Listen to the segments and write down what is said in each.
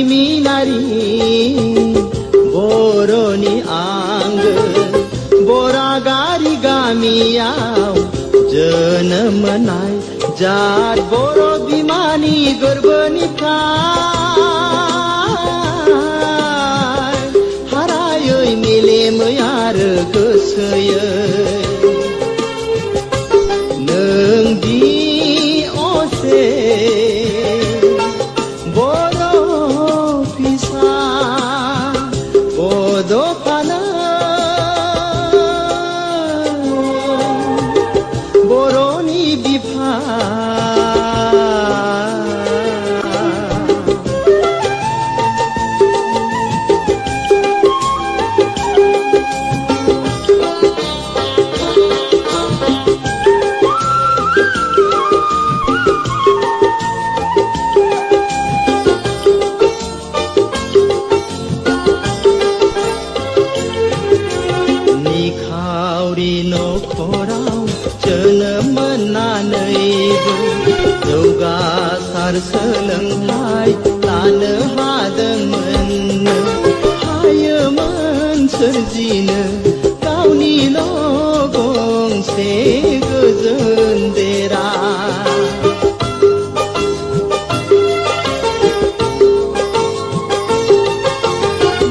जारिमिनारि बर'नि आंगो बरागारि गामियाव जोनोम मोननाय जात बर' बिमानि गोरबोनिफ्राय हारायै मेलेमै आरो गोसोयै नोंदि असे बर' फिसा बड'फानो बर'नि बिफा निखावरि नखराव जोनोम मोननानैबो जौगासार सोलोंथाइ लानो हादोंमोननो हायोमोन सोरजिनो गावनिल' गंसे गोजोन देरा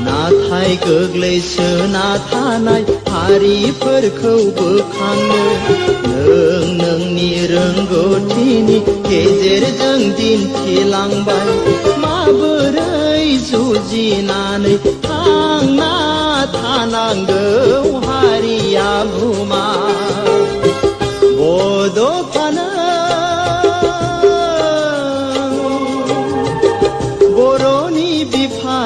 नाथाय गोग्लैसोना थानाय हारिफोरखौ बोखांनो नों नोंनि रोंगौथिनि गेजेरजों दिन्थिलांबाय माबोरै जुजिनानै थांना थानांगौ हारिया बुमा बड'फानो बर'नि बिफा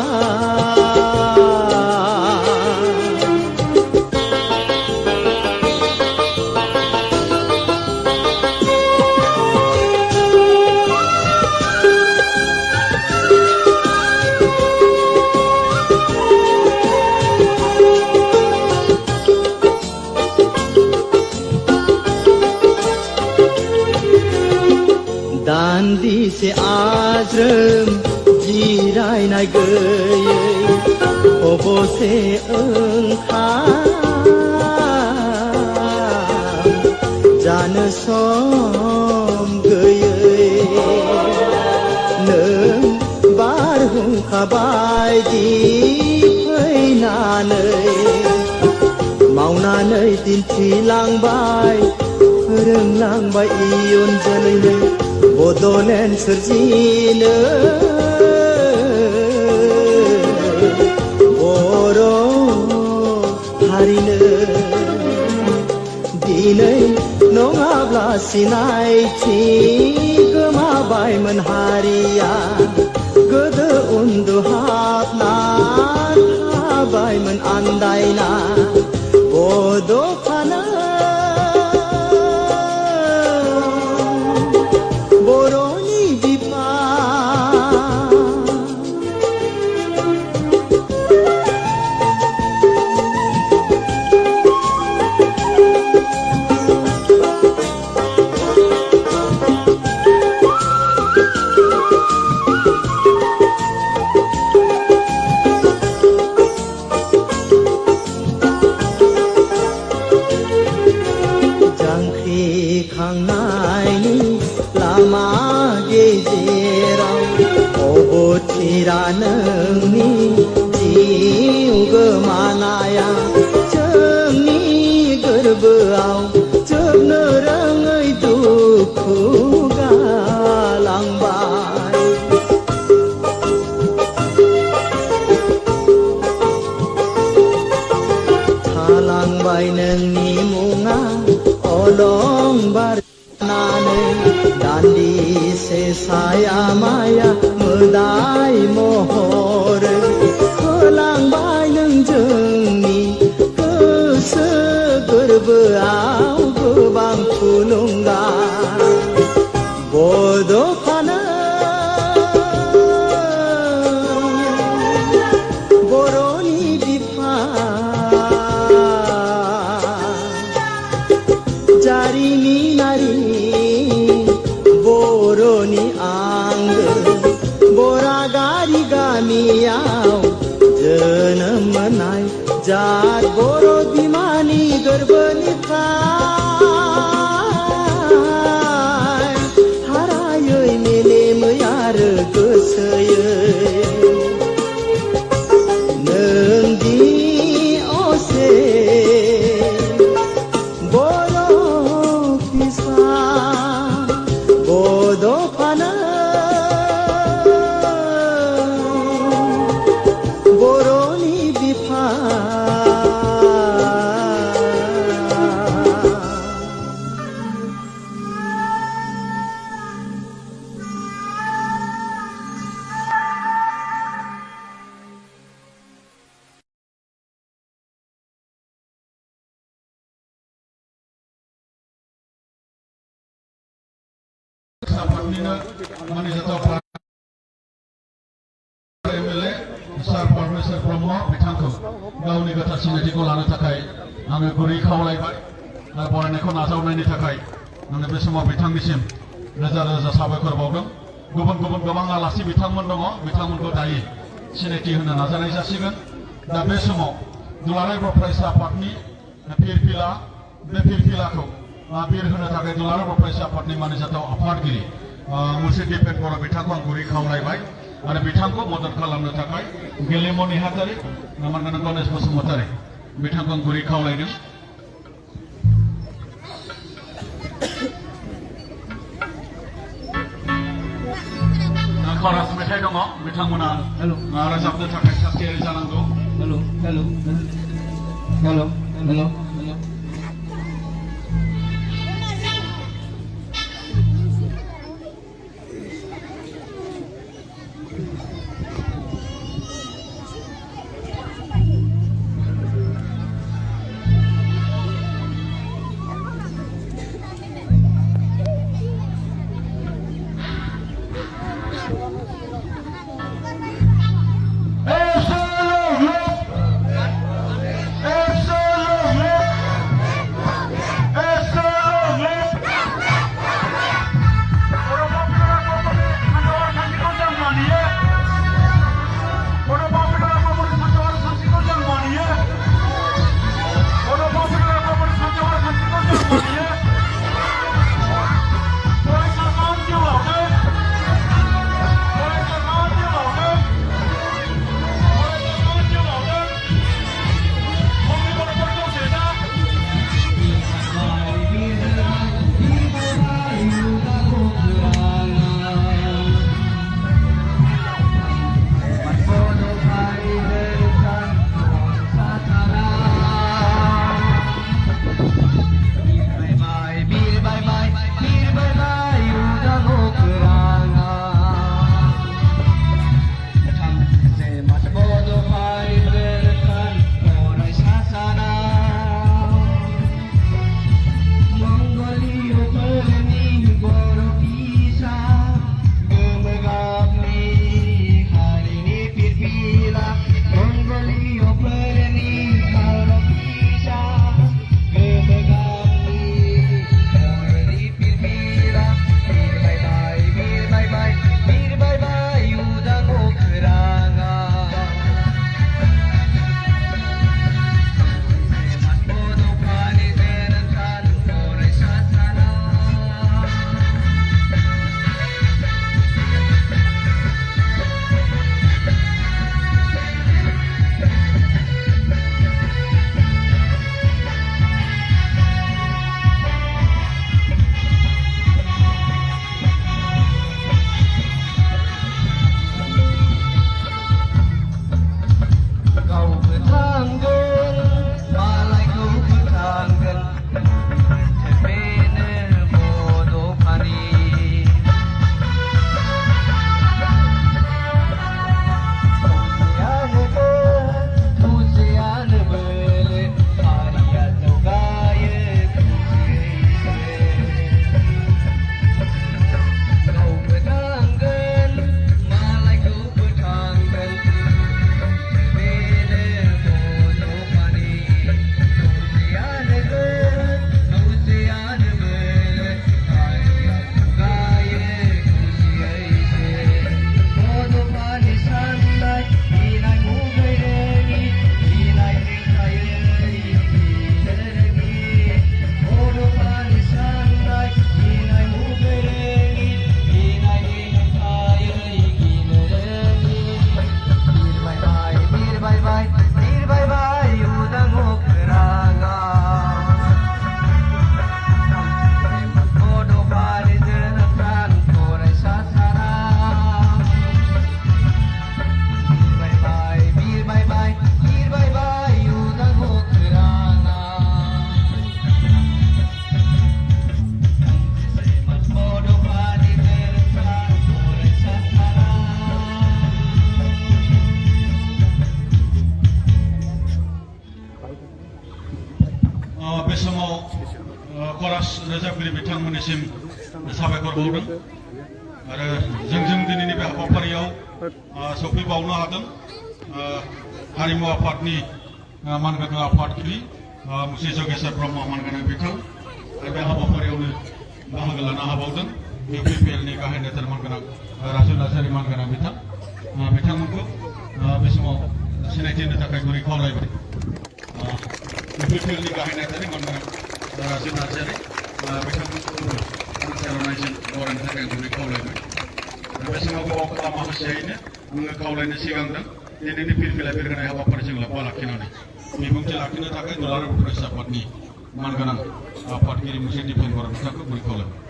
दान्दिसे आज्रोम जिरायनाय गैयै खबसे ओंखाम जानो सम गैयै नों बारहुंखा बायदि फैनानै मावनानै दिन्थिलांबाय फोरोंलांबाय इयुन जोलैनो बड'लेण्ड सोरजिनो बर' हारिनो दिनै नङाब्ला सिनायथि गोमाबायमोन हारिया गोदो उन्दुहाबना थाबायमोन आन्दायना बड'फानो बर'नि बिफा जांख्रिखांनायनि लामा गेजेराव अबथिरा नोंनि जिउ गोमानाया जोंनि गोरबोआव जोबनो रोङै दुखु गालांबाय थालांबाय नोंनि मुङा अलंबार दान्दिसे साया माया मोदाय महर होलांबाय नों जोंनि गोसो गोरबोआव गोबां थुलुंगा बड'फानो बर'नि बिफा जारिमिनारि बर'नि आंगो बरागारि गामि जेबोनिफ्राय हारायै मेलेमै आरो गोसोयै नोंदि असे बर' फिसा बड'फानो बर'नि बिफा MLA सार परमेश्वर ब्रह्म बिथांखौ गावनि गोथार सिनायथिखौ लानो थाखाय आङो गुरै खावलायबाय आरो बरायनायखौ नाजावनायनि थाखाय आङो बे समाव बिथांनिसिम रोजा रोजा साबायखर बावदों। गुबुन गुबुन गोबां आलासि बिथांमोन दङ, बिथांमोनखौ दायो सिनायथि होनो नाजानाय जासिगोन। दा बे समाव दुलाराय बर' फरायसा आफादनि फिरफिला बे फिरफिलाखौ बिर होनो थाखाय दुलाराय बर' फरायसा आफादनि मानिजाथाव आफादगिरि मुर्शिद दिपेन बर' बिथांखौ आं गुरै खावलायबाय आरो बिथांखौ मदद खालामनो थाखाय गेलेमु नेहाथारि नामांगन गणेश बसुमतारी बिथांखौ आं गुरै खावलायदों। खरास मेथाइ दङ, बिथांमोना रोजाबनो थाखाय थागथियारि जानांगौ। Hello hello hello hello hello Absolutely! बे समाव करास रोजाबगिरि बिथांमोननिसिम साबायखर बावदों आरो जों दिनैनि बे हाबाफारियाव सफैबावनो हादों हारिमु आफादनि मानगोनां आफादगिरि मुंशी जगेश्वर ब्रह्म मानगोनां बिथां आरो बे हाबाफारियावनो बाहागो लानो हाबावदों UPPLनि गाहाय नेतार मानगोनां राजु नार्जारि मानगोनां बिथां बिथांमोनखौ बे समाव सिनायथि होनो थाखाय गुरै खावलायबाय UPPLनि गाहाय नेतानि मानगोनां राजु नार्जारि बिथांमोनखौ आर'नाइजों बरायनो थाखाय गुरै खावलायबाय बे समाव गोबाव खालामालासेयैनो आङो खावलायनो सिगांदों दिनैनि फिरफिला बिरहोनाय हाबाफारिजों लोब्बा लाखिनानै बिबुंथि लाखिनो थाखाय दुलाराय बर' फरायसा आफादनि मानगोनां आफादगिरि मुंशी दिपेन बर' बिथांखौ गुरै खावलायबाय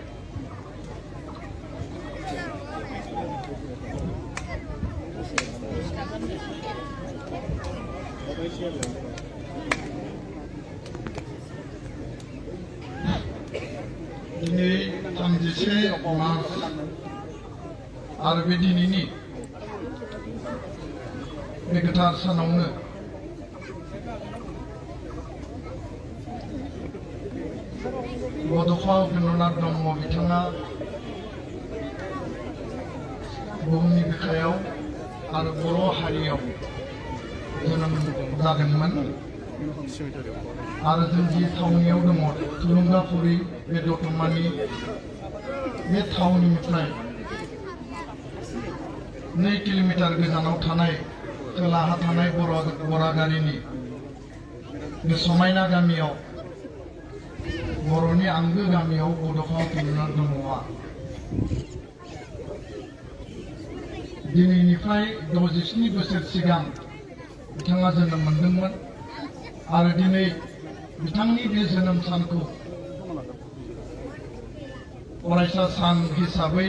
दिनै 31 मार्च आरो बे दिनैनि बे गोथार सानावनो बड'फा उपेन्द्रनाथ ब्रह्म बिथाङा बुहुमनि बिखायाव आरो बर' हारियाव जोनोम जादोंमोन आरो जों जि थावनियाव दङ थुलुंगाफुरि बे दतमानि बे थावनिनिफ्राय 2 किल'मिटार गोजानाव थानाय खोलाहा थानाय बरागारिनि बे समायना गामियाव बर'नि आंगो गामियाव बड'फा उपेन्द्रनाथ ब्रह्मआ दिनैनिफ्राय 67 बोसोर सिगां बिथाङा जोनोम मोनदोंमोन आरो दिनै बिथांनि बे जोनोम सानखौ फरायसा सान हिसाबै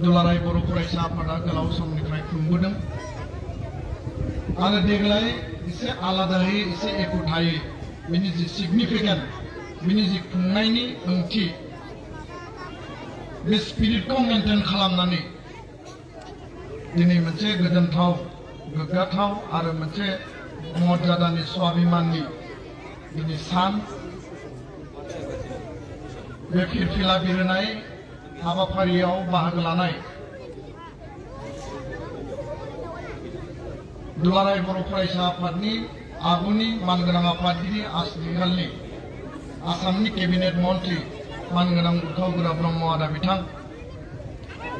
दुलाराय बर' फरायसा आफादा गोलाव समनिफ्राय खुंबोदों आरो देग्लाय एसे आलादायै एसे एखुथायै बिनि जि सिगनिफिकेन्ट बिनि जि खुंनायनि ओंथि बे स्पिरिटखौ मेनटेन खालामनानै दिनै मोनसे गोजोनथाव गोग्गाथाव आरो मोनसे मर्यादानि स्वाभिमाननि दिनै सान बे फिरफिला बिरहोनाय हाबाफारियाव बाहागो लानाय दुलाराय बर' फरायसा आफादनि आगुनि मानगोनां आफादगिरि आथिखालनि आसामनि केबिनेट मन्त्रि मानगोनां उथावगोरा ब्रह्म आदा बिथां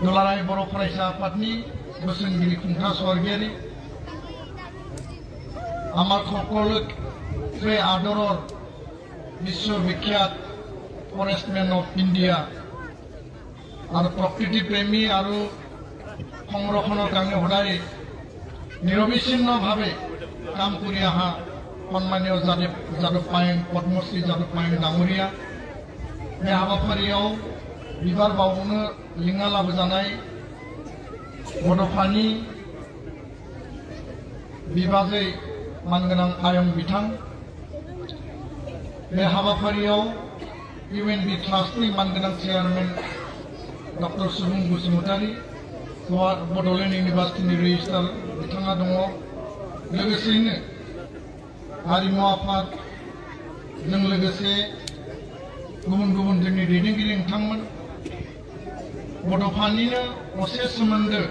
दुलाराय बर' फरायसा आफादनि बोसोनगिरि खुंथा स्वर्गीयारि आमार সকলোকে आदरर विश्व विख्यात फरेस्टमेन अफ इंडिया और प्रकृति प्रेमी और संरक्षणर कारण सदाय निरबिच्छिन्न भावे काम कर अहा सम्मानीय जादव पायें पद्मश्री जादव पायें डांगरिया बे हाबाफारियाव बिबार बावनो लिंना लाबोजानाय बड'फानि बिबाजै मानगोनां आयं बिथां बे हाबाफारियाव UNB ट्रास्टनि मानगोनां चेयारमेन डक्टर सुबुं बसुमतारी बड'लेण्ड इउनिभार्सिटिनि रेजिस्ट्रार बिथाङा दङ लोगोसेयैनो हारिमु आफादजों लोगोसे गुबुन गुबुन जोंनि दैदेनगिरि नोंथांमोन बड'फानिनो असे सोमोन्दो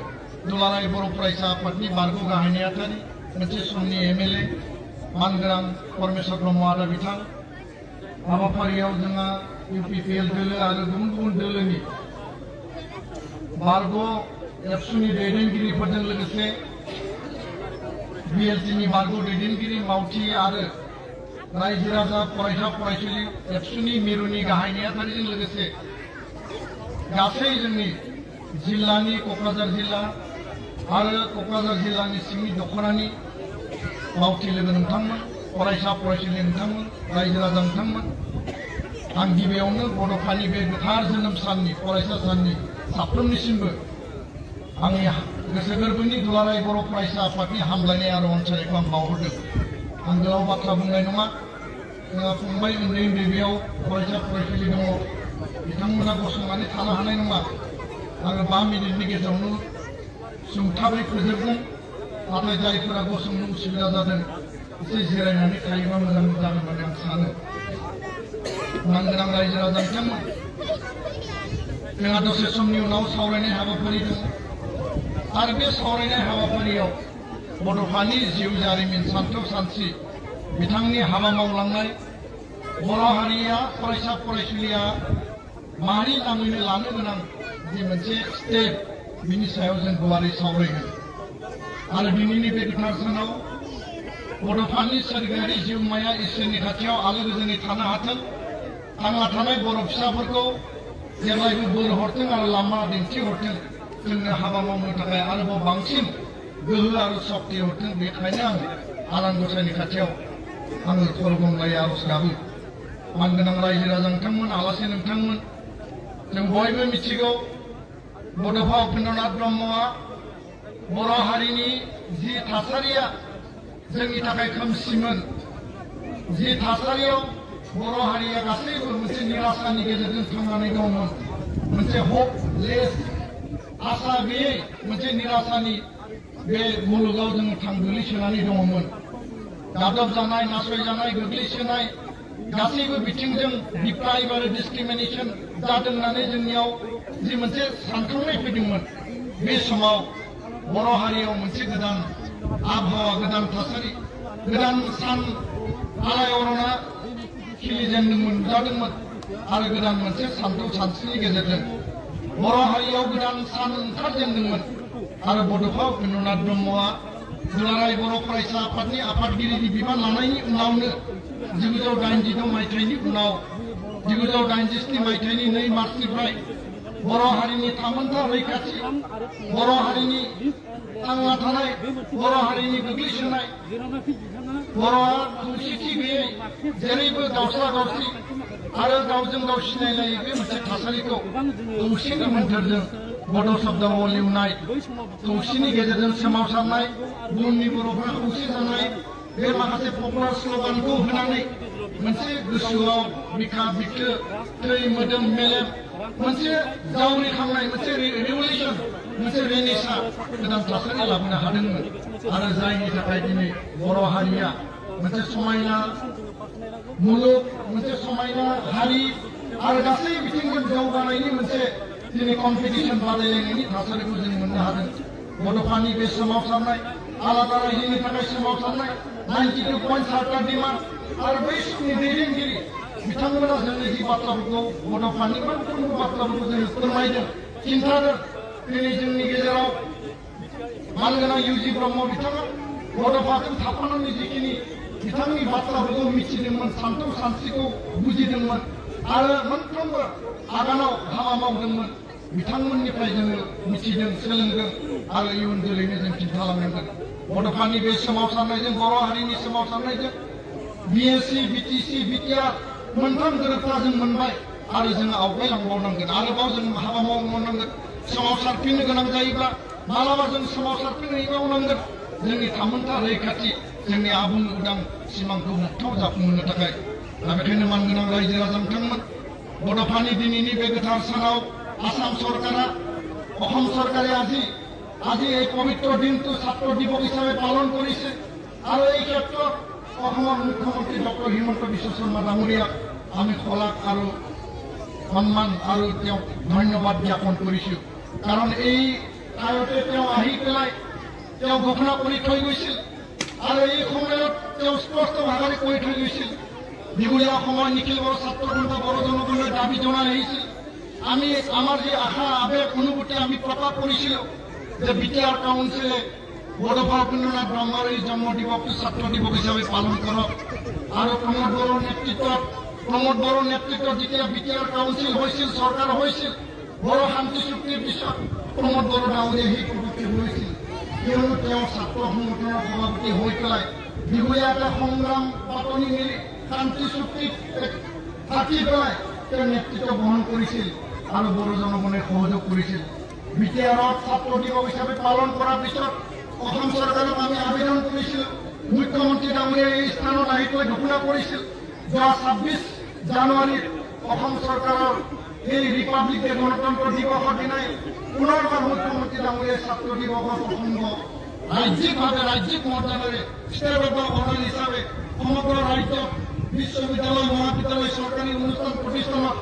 दुलाराय बर' फरायसा आफादनि बारग' गाहाय नेहाथारि मोनसे समनि MLA मानगोनां परमेश्वर ब्रह्म आदा बिथां हाबाफारियाव जोंहा UPPL दोलो आरो गुबुन गुबुन दोलोनि बारग' एबसुनि दैदेनगिरिफोरजों लोगोसे BLTनि बारग' दैदेनगिरि मावथि आरो रायजो राजा फरायसा फरायसुलि एबसुनि मिरुनि गाहाय नेहाथारिजों लोगोसे गासै जोंनि जिल्लानि क'क्राझार जिल्ला आरो क'क्राझार जिल्लानि सिंनि दख'रानि मावथि लोगो नोंथांमोन फरायसा फरायसुलि नोंथांमोन रायजो राजा नोंथांमोन आं गिबियावनो बड'फानि बे गोथार जोनोम साननि फरायसा साननि साफ्रोमनिसिमबो आंनि गोसो गोरबोनि दुलाराय बर' फरायसा आफादनि हामलायनाय आरो अनसायनायखौ आं बावहरदों आं गोलाव बाथ्रा बुंनाय नङा जोंहा फंबाय उन्दै उन्दै बेयाव फरायसा फरायसुलि दङ बिथांमोना गसंनानै थानो हानाय नङा आङो 5 मिनिटनि गेजेरावनो सुंथाबै फोजोबगोन नाथाय जायफोरा गसंनो उसुबिदा जादों एसे जिरायनानै थायोबा मोजां जागोन होननानै आं सानो मानगोनां रायजो राजा बिथांमोन जोंहा दसे समनि उनाव सावरायनाय हाबाफारि दङ आरो बे सावरायनाय हाबाफारियाव बड'फानि जिउ जारिमिन सानथौ सानस्रि बिथांनि हाबा मावलांनाय बर' हारिया फरायसा फरायसुलिया माहारि नाङैनो लानो गोनां जि मोनसे स्टेप बिनि सायाव जों गुवारै सावरायगोन आरो दिनैनि बे गोथार सानाव बड'फानि सोरगोआरि जिउमाया इसोरनि खाथियाव आलो गोजोनै थानो हाथों थांना थानाय बर' फिसाफोरखौ जेब्लायबो बोर हरथों आरो लामा दिन्थिहरथों जोंनो हाबा मावनो थाखाय आरोबाव बांसिन गोहो आरो सक्ति हरथों बेखायनो आं आनान गसाइनि खाथियाव आङो खरगंलायै आर'ज गाबो मानगोनां रायजो राजा नोंथांमोन आलासि नोंथांमोन जों बयबो मिथिगौ बड'फा उपेन्द्रनाथ ब्रह्मआ बर' हारिनि जि थासारिया जोंनि थाखाय खोमसिमोन जि थासारियाव बर' हारिया गासैबो मोनसे निराशानि गेजेरजों थांनानै दंमोन मोनसे हपलेस आसा गैयै मोनसे निराशानि बे मुलुगाव जोङो गोग्लैसोनानै दङमोन गादब जानाय नासयजानाय गोग्लैसोनाय गासैबो बिथिंजों डिप्राइभ आरो डिसक्रिमिनेसन जादों होननानै जोंनियाव जि मोनसे सानखांनाय फैदोंमोन बे समाव बर' हारियाव मोनसे गोदान आबहावा गोदान थासारि गोदान सान आलायअरना खिलिजेनदोंमोन नुजादोंमोन आरो गोदान मोनसे सानथौ सानस्रिनि गेजेरजों बर' हारियाव गोदान सान ओंखारजेनदोंमोन आरो बड'फा उपेन्द्रनाथ ब्रह्मआ दुलाराय बर' फरायसा आफादनि आफादगिरिनि बिबान लानायनि उनावनो 1986 मायथाइनि उनाव 1987 मायथाइनि 2 मार्चनिफ्राय बर' हारिनि थामोनथा रैखाथि बर' हारिनि थांना थानाय बर' हारिनि गोग्लैसोनाय बर'आ खौसेथि गैयै जेरैबो गावस्रा गावस्रि आरो गावजों गाव सिनायलायै बे मोनसे थासारिखौ खौसेनि मोन्थोरजों बड' शब्दआव लिरनाय खौसेनि गेजेरजों सोमावसारनाय बुहुमनि बर'फ्रा खौसे जानाय बे माखासे पपुलार स्ल'गानखौ होनानै मोनसे गोसोआव बिखा बिखो थै मोदोम मेलेम मोनसे जावरिखांनाय मोनसे रिभलिउसन मोनसे रेनेसां गोदान थासारि लाबोनो हादोंमोन आरो जायनि थाखाय दिनै बर' हारिया मोनसे समायना मुलुग मोनसे समायना हारि आरो गासै बिथिंजों जौगानायनि मोनसे दिनै कम्पिटिसन बादायलायनायनि थासारिखौ जों मोननो हादों बड'फानि बे सोमावसारनाय आलादा रायजोनि थाखाय सोमावसारनाय 92.7 डिमान्ड आरो बै समनि दैदेनगिरि बिथांमोना जोंनि जि बाथ्राफोरखौ बड'फानि मोनफ्रोमबो बाथ्राफोरखौ जों फोरमायदों खिन्थादों दिनै जोंनि गेजेराव मानगोनां इउजि ब्रह्म बिथाङा बड'फाजों थाफानानै जिखिनि बिथांनि बाथ्राफोरखौ मिथिदोंमोन सानथौ सानस्रिखौ बुजिदोंमोन आरो मोनफ्रोमबो आगानाव हाबा मावदोंमोन बिथांमोननिफ्राय जोङो मिथिदों सोलोंदों आरो इयुन जोलैनो जों खिन्थालांनांगोन बड'फानि बे सोमावसारनायजों बर' हारिनि सोमावसारनायजों बिएससि बिटिसि बिटिआर मोनथाम गोरोबथा जों मोनबाय आरो जोङो आवगायलांबावनांगोन आरोबाव जों हाबा मावबावनांगोन सोमावसारफिननो गोनां जायोब्ला मालाबा जों सोमावसारफिनहैबावनांगोन जोंनि थामोनथा रैखाथि जोंनि आबुं उदां सिमांखौ मोगथाङाव जाफुंहोनो थाखाय दा बेखायनो मानगोनां रायजो राजा बिथांमोन बड'फानि दिनैनि बे गोथार सानाव आसाम सरकारा অসম চৰকাৰে আজি এই পবিত্ৰ দিনটো ছাত্ৰ দিৱস হিচাপে পালন কৰিছে আৰু এই ক্ষেত্ৰত অসমৰ মুখ্যমন্ত্ৰী ডক্টৰ হিমন্ত বিশ্ব শৰ্মা ডাঙৰীয়াক আমি শলাগ আৰু সন্মান আৰু তেওঁক ধন্যবাদ জ্ঞাপন কৰিছোঁ কাৰণ এই ঠাইতে তেওঁ আহি পেলাই তেওঁ ঘোষণা কৰি থৈ গৈছিল আৰু এই সময়ত তেওঁ স্পষ্টভাৱে কৈ থৈ গৈছিল দীঘলীয়া সময় নিখিল বড়ো ছাত্ৰবৃন্দ বড়ো জনগণৰ দাবী জনাই আহিছিল আমি আমার যে আশা আবেগ অনুভূতি আমি প্রকাশ করেছিলাম যে বিটিআর কাউন্সিলে বড়ফা উपेन्द्रनाथ ব্রহ্মার এই জন্ম দিবস ছাত্র দিবস হিসাবে পালন করক আর প্রমোদ বড়োর নেতৃত্ব যেতিয়া বিটিআর কাউন্সিল হয়েছিল সরকার হয়েছিল বড় শান্তি চুক্তির পিছত প্রমোদ বড়ো ডাঙৰীয়া সেই পদক্ষেপ লৈছিল কিয়নো তেওঁ ছাত্ৰ সংগঠনৰ সভাপতি হৈ পেলাই দীঘলীয়া এটা সংগ্ৰাম পাতনি মেলি শান্তি চুক্তিত থাকি পেলাই তেওঁ নেতৃত্ব বহন কৰিছিল আৰু বড়ো জনগণে সহযোগ কৰিছিল বিটিআৰত ছাত্ৰ দিৱস হিচাপে পালন কৰাৰ পিছত অসম চৰকাৰক আমি আবেদন কৰিছিলোঁ মুখ্যমন্ত্ৰী ডাঙৰীয়াই এই স্থানত আহি পেলাই ঘোষণা কৰিছিল যোৱা 26 জানুৱাৰীত অসম চৰকাৰৰ এই ৰিপাব্লিক ডে গণতন্ত্ৰ দিৱসৰ দিনাই পুনৰবাৰ মুখ্যমন্ত্ৰী ডাঙৰীয়াই ছাত্ৰ দিৱসৰ প্ৰসংগ ৰাজ্যিক মৰ্যাদাৰে ষ্টেট অৰ্ডাৰ হিচাপে সমগ্ৰ ৰাজ্যত বিশ্ববিদ্যালয় মহাবিদ্যালয় সরকারি অনুষ্ঠান প্ৰতিষ্ঠানত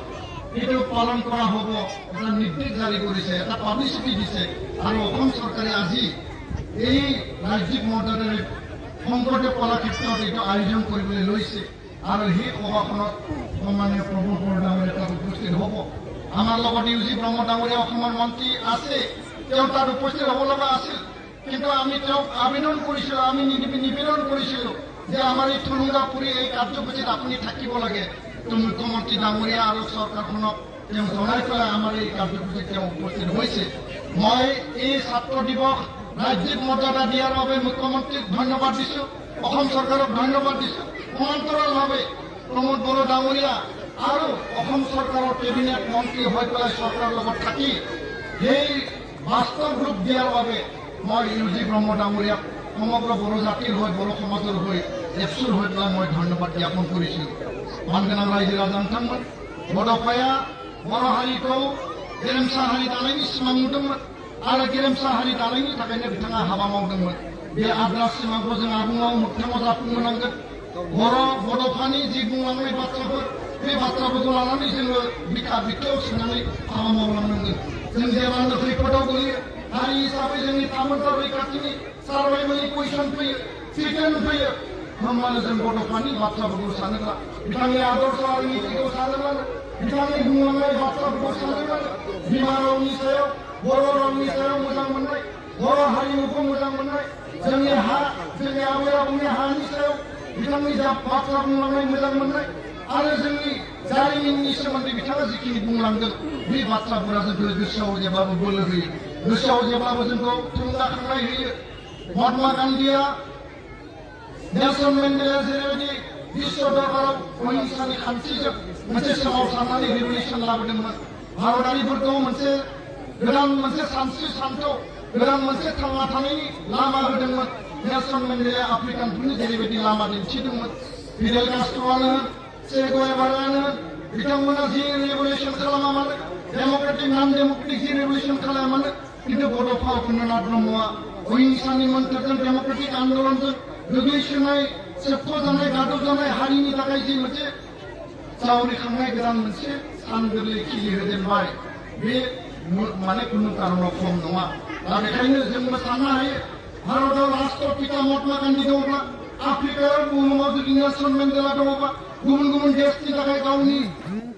এইটো পালন কৰা হ'ব এটা নিৰ্দেশ জাৰি কৰিছে, এটা পাব্লিচিটি দিছে। আৰু অসম চৰকাৰে আজি এই ৰাজ্যিক মৰ্যাদাৰে শংকৰদেৱ কলাক্ষেত্ৰত এইটো আয়োজন কৰিবলৈ লৈছে। আৰু সেই সভাখনত সন্মানীয় প্ৰফুল্ল বড়ো ডাঙৰীয়া তাত উপস্থিত হ'ব। আমাৰ লগত ইউজি ব্ৰহ্ম ডাঙৰীয়া অসমৰ মন্ত্ৰী আছে, তেওঁ তাত উপস্থিত হ'ব লগা আছিল। কিন্তু আমি তেওঁক আবেদন কৰিছিলোঁ, আমি নিবেদন কৰিছিলোঁ যে আমাৰ এই থুলুঙাপুৰী এই কাৰ্যসূচীত আপুনি থাকিব লাগে। তো মুখ্যমন্ত্ৰী ডাঙৰীয়া আৰু চৰকাৰখনক তেওঁ জনাই পেলাই আমাৰ এই কাৰ্যসূচীত তেওঁ উপস্থিত হৈছে। মই এই ছাত্ৰ দিৱস ৰাজ্যিক মৰ্যাদা দিয়াৰ বাবে মুখ্যমন্ত্ৰীক ধন্যবাদ দিছোঁ, অসম চৰকাৰক ধন্যবাদ দিছোঁ। সমান্তৰালভাৱে প্ৰমোদ বড়ো ডাঙৰীয়া আৰু অসম চৰকাৰৰ কেবিনেট মন্ত্ৰী হৈ পেলাই চৰকাৰৰ লগত থাকি সেই বাস্তৱ ৰূপ দিয়াৰ বাবে মই ইউজি ব্ৰহ্ম ডাঙৰীয়াক সমগ্ৰ বড়ো জাতিৰ হৈ বড়ো সমাজৰ হৈ এপচুৰ হৈ পেলাই মই ধন্যবাদ জ্ঞাপন কৰিছোঁ। मानगोनां रायजो राजा नोंथांमोन, बड'फाया बर' हारिखौ गेरेमसा हारि दानायनि सिमां नुदोंमोन आरो गेरेमसा हारि दानायनि थाखायनो बिथाङा हाबा मावदोंमोन। बे आद्रा सिमांखौ जों आबुङाव मोगथाङाव जाफुंहोनांगोन। बड'फानि जि बुंलांनाय बाथ्राफोर, बे बाथ्राफोरखौ लानानै जोङो बिखा बिखायाव सोनानै हाबा मावलांनांगोन। जों जेब्लानो खैफोदाव गोलैयो, हारि हिसाबै जोंनि थामोनथा रैखाथिनि सार्भाइभेलनि कुइसन फैयो, सिटिजन फैयो, होमब्लानो जों बड'फानि बाथ्राफोरखौ सानोब्ला, बिथांनि आदर्श आरो नीतिखौ सानोब्लानो, बिथांनि बुंलांनाय बाथ्राफोरखौ सानोब्लानो बिमा रावनि सायाव, बर' रावनि सायाव मोजां मोननाय, बर' हारिमुखौ मोजां मोननाय, जोंनि हा, जोंनि आबै आबौनि हानि सायाव बिथांनि जा बाथ्रा बुंलांनाय मोजां मोननाय आरो जोंनि जारिमिननि सोमोन्दै बिथाङा जिखिनि बुंलांदों, बे बाथ्राफोरा जोंखौ गोसोआव जेब्लाबो बोलो होयो, गोसोआव जेब्लाबो जोंखौ थुलुंगाखांनाय होयो। महात्मा गान्धीया नेलसन मेन्डेला जेरैबायदि विश्व दरबाराव अहिंसानि खान्थिजों मोनसे सोमावसारनानै रिभलिउसन लाबोदोंमोन, भारतारिफोरखौ मोनसे गोदान मोनसे सानस्रि सान्थौ, गोदान मोनसे थांना थानायनि लामा होदोंमोन। नेलसन मेन्डेलाया आफ्रिकानफोरनि जेरैबायदि लामा दिन्थिदोंमोन, फिडेल कास्ट्र'आनो होन, che गुवेभारायानो होन, बिथांमोना जि रिभलिउसन खालामा मानो, डेम'क्रेटिक नन डेम'क्रेटिक जि रिभलिउसन खालामा मानो, किन्तु बड'फा उपेन्द्रनाथ ब्रह्मआ अहिंसानि मोन्थोरजों डेम'क्रेटिक आन्दलनजों गोग्लैसोनाय, सेबख'जानाय, गादबजानाय हारिनि थाखाय जि मोनसे जावरिखांनाय गोदान मोनसे सान गोरलै खिलिहोजेनबाय, बे माने खुनु कारनाव खम नङा। दा बेखायनो जोंबो साननो हायो, भारताव राष्ट्रपिता महात्मा गान्धी दङब्ला, आफ्रिकायाव बुहुमाव जुदि नेलसन मेन्डेला दङब्ला, गुबुन गुबुन देशनि थाखाय गावनि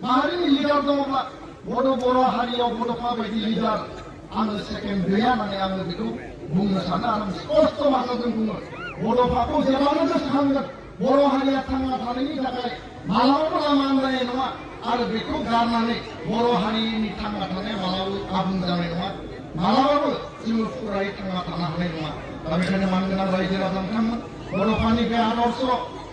माहारिनि लिडार दङब्ला, बर' हारियाव बड'फा बायदि लिडार आङो सेकेन्ड गैया होननानै आङो बेखौ बुंनो सानो आरो स्पष्ट भाषाजों बुङो। बड'फाखौ जेब्लानो गोसोखांगोन, बर' हारिया थांना थानायनि थाखाय मालाबाबो लामा आन्दायनाय नङा आरो बेखौ गारनानै बर' हारिनि थांना थानाया मालाबाबो आबुं जानाय नङा, मालाबाबो जोङो फुरायै थांना थानो हानाय नङा। दा बेखायनो मानगोनां रायजो राजा नोंथांमोन, बड'फानि बे आदर्श,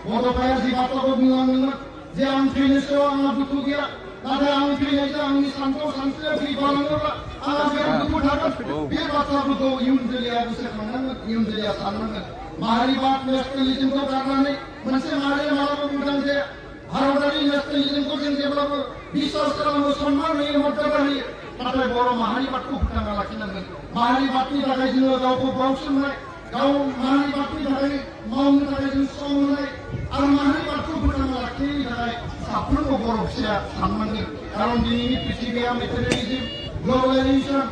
बड'फाया जि बाथ्राखौ बुंलांदोंमोन जे आं थैनाय सायाव आंहा दुखु गैया, नाथाय आं थैनायजों आंनि सान्थौ सानस्रिया थैफालाङोब्ला आंहा बेयाव दुखु थागोन। बे बाथ्राफोरखौ इयुन जोलैया गोसोखांनांगोन, इयुन जोलैया साननांगोन। माहारिबाद नेसनेलिजमखौ गारनानै मोनसे माहारिया मालाबाबो उदां जाया। भारतारि नेसनेलिजमखौ जों जेब्लाबो बिसास खालामो, सन्मान होयो, मर्यादा होयो, नाथाय बर' माहारिबादखौ फोथांना लाखिनांगोन। माहारिबादनि थाखाय जोङो गावखौ बावसोमनाय, गाव माहारिबादनि थाखाय मावनो थाखाय जों सम होनाय आरो माहारिबादखौ फोथांना लाखिनायनि थाखाय साफ्रोमबो बर' फिसाया साननांगोन। खारन दिनैनि पृथिबिया मेटेरियेलिजम, ग्लबेलाइजेसन,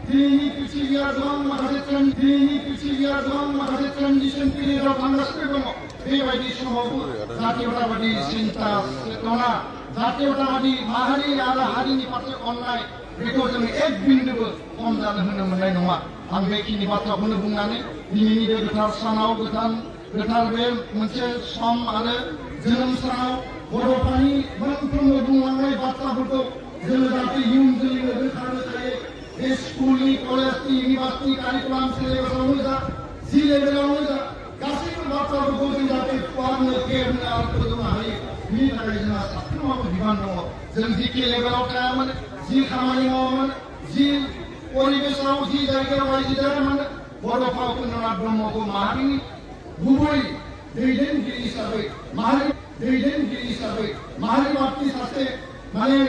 दिनैनि पृथिबिया गोबां माखासे ट्रेन्जिसन पिरियडआव थांगासिनो दङ। बेबायदि समावबो जातीयताबादि सिन्ता चेतना, जातीयताबादि माहारि आरो हारिनि फारसे अननाय, बेखौ जों एक बिन्दुबो खम जानो होनो मोननाय नङा। आं बेखिनि बाथ्राखौनो बुंनानै दिनैनि बे गोथार सानाव, गोथार बे मोनसे सम आरो जोनोम सानाव बड'फानि मोनफ्रोमबो बुंलांनाय बाथ्राफोरखौ जोङो जाहाथे इयुन जोलैनो रोखा रोखायै बे स्कुलनि, कलेजनि, इउनिभार्सिटि कारिकुलाम सिलेबासावनो जा, जि लेभेलावनो जा, गासैबो बाथ्राफोरखौ जों जाहाथे फरायनो, गेलेनो आरो फोजोबनो हायो, बिनि थाखाय जोंहा साफ्रोमाबो बिबान दङ। जों जिखि लेभेलाव थाया मानो, जि खामानि मावा मानो, जि परिबेशआव, जि जायगायाव रायजो जाया मानो, बड'फा उपेन्द्रनाथ ब्रह्मखौ माहारिनि गुबै दैदेनगिरि हिसाबै, माहारिबादनि सासे माने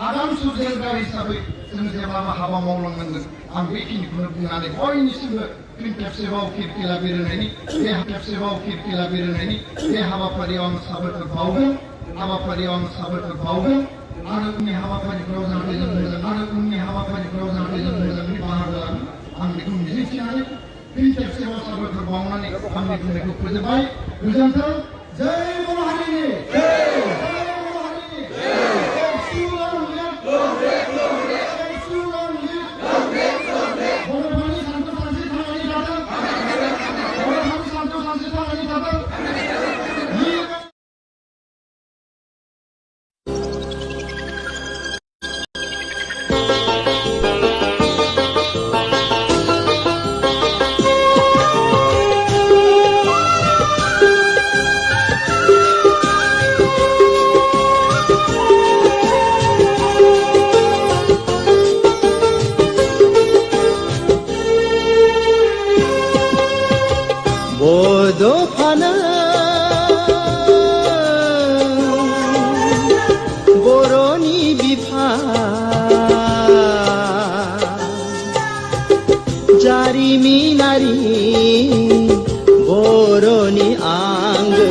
आगान सुरजेनग्रा हिसाबै जों जेब्लाबो हाबा मावलांनांगोन आं बेखिनिखौनो बुंनानै बयनिसिमबो फिन खेबसेबाव फिरफिला बिरहोनायनि बे हाबाफारियाव आं साबायखर बावगोन आरो उननि हाबाफारिफोराव जाहाथे जों मोजाङै बाहागो लागोन आं बेखौ मिजिंथिनानै फिन खेबसेबाव साबायखर बावनानै आंनि बुंनायखौ फोजोबबाय गोजोन्थों जय बर' हारिनि बड'फानो बर'नि बिफा जारिमिनारि बर'नि आंगो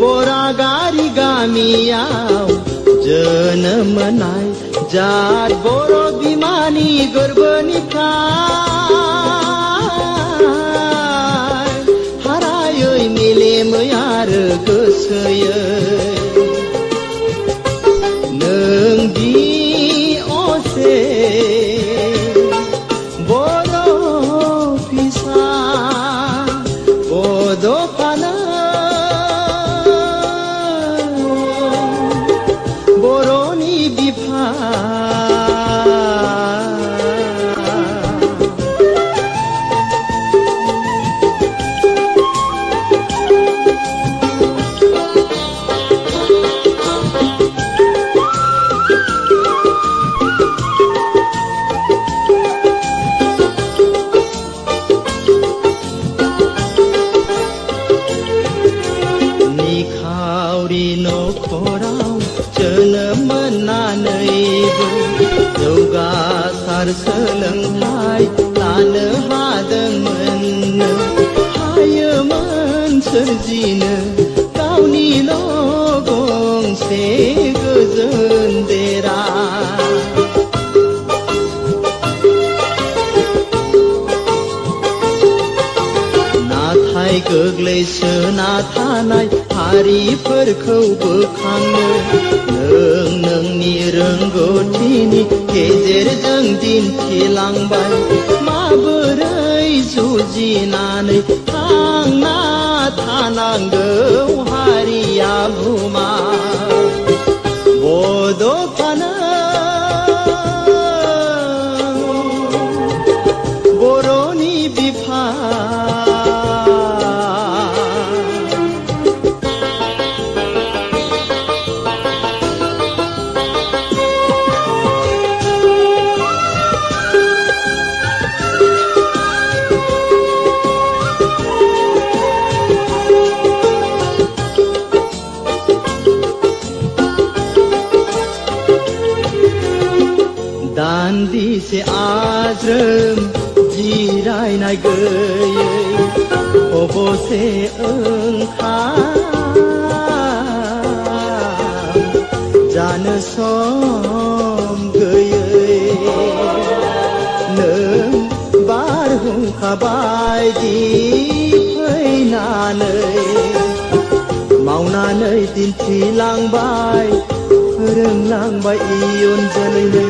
बरागारि गामियाव जोनोम मोननाय जात बर' बिमानि गोरबोनिफ्राय हारायै मेलेमै आरो गोसोयै नों दि असे बर' फिसा बड'फानो बर'नि बिफा निखावरि नखराव जोनोम मोननानैबो जौगासार सोलोंथाइ लानो हादोंमोननो हायोमोन सोरजिनो गावनिल' गंसे गोजोन देरा नाथाय गोग्लैसोना थानाय हारिफोरखौ बोखांनो नों नोंनि रोंगौथिनि गेजेरजों दिन्थिलांबाय माबोरै जुजिनानै थांना थानांगौ हारिया बुमा बड'फानो बर'नि बिफा दान्दिसे आज्रोम जिरायनाय गैयै खबसे ओंखाम जानो सम गैयै नों बारहुंखा बायदि फैनानै मावनानै दिन्थिलांबाय फोरोंलांबाय इयुन जोलैनो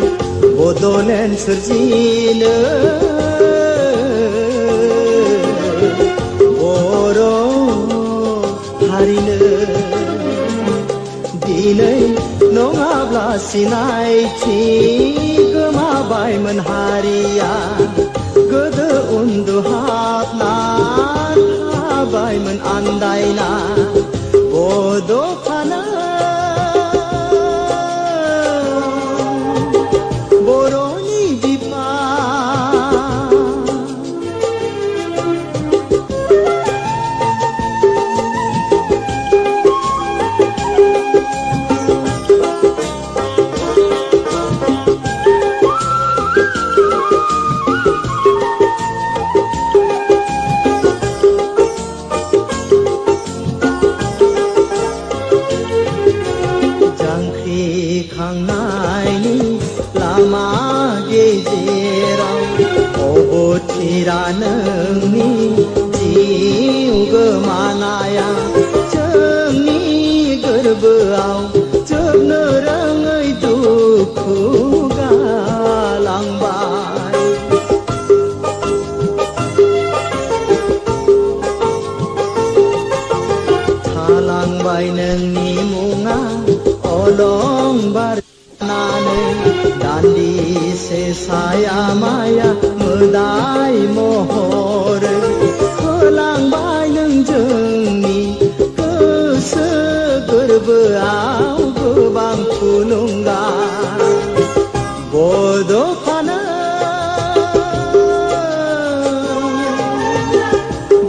बड'लेण्ड सोरजिनो बर' हारिनो दिनै नङाब्ला सिनायथि गोमाबायमोन हारिया गोदो उन्दुहाबना थाबायमोन आन्दायना बड'फानो बर'नि बिफा थांनायनि लामा गेजेराव अबथिरा नोंनि जिउ गोमानाया जोंनि गोरबोआव जोबनो रोङै दुखु गालांबाय थालांबाय नोंनि मुङा अलंबार नानै दान्दिसे साया माया मोदाय महर होलांबाय नों जोंनि गोसो गोरबोआव गोबां थुलुंगा बड'फानो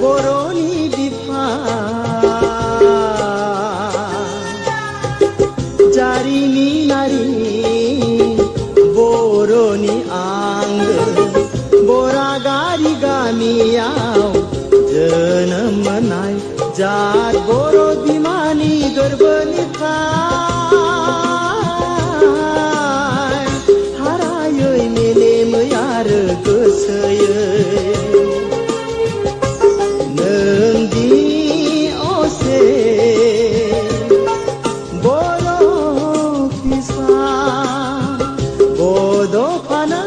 बर'नि बिफा जारिमिनारि बर'नि आंगो बरागारि गामियाव जोनोम मोननाय जात बर' बिमानि गोरबोनिफ्राय हारायै मेलेमै आरो गोसोयै नोंदि असे बड'फानो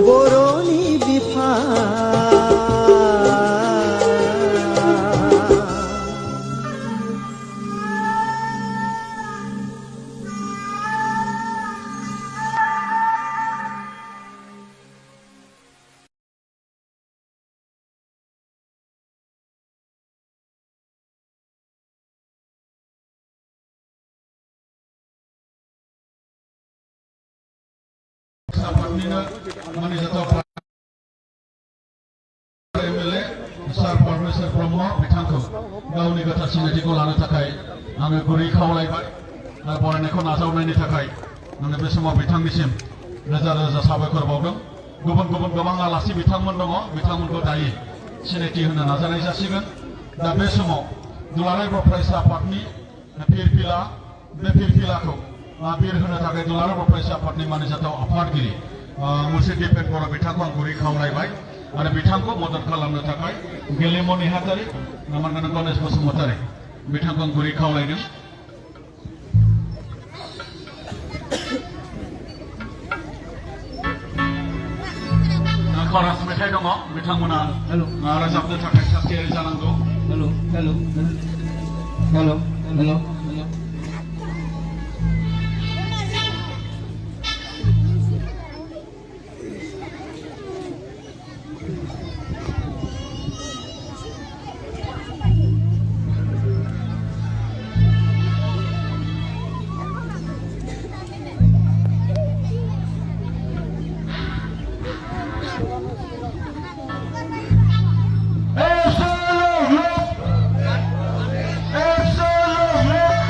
बर'नि बिफा आफादनिनो मानिजाथाव एमएलए सार परमेश्वर ब्रह्म बिथांखौ गावनि गोथार सिनायथिखौ लानो थाखाय आङो गुरै खावलायबाय आरो बरायनायखौ नाजावनायनि थाखाय आङो बे समाव बिथांनिसिम रोजा रोजा साबायखर बावदों गुबुन गुबुन गोबां आलासि बिथांमोन दङ बिथांमोनखौ दायो सिनायथि होनो नाजानाय जासिगोन दा बे समाव दुलाराय बर' फरायसा आफादनि फिरफिला बे फिरफिलाखौ बिर होनो थाखाय दुलाराय बर' फरायसा आफादनि मानिजाथाव आफादगिरि मुर्शिद दिपेन बर' बिथांखौ आं गुरै खावलायबाय आरो बिथांखौ मदद खालामनो थाखाय गेलेमु नेहाथारि नामांगन गणेश बसुमतारी बिथांखौ आं गुरै खावलायदों खरास मेथाइ दङ बिथांमोना रोजाबनो थाखाय थागथियारि जानांगौ hello hello hello hello Absolute!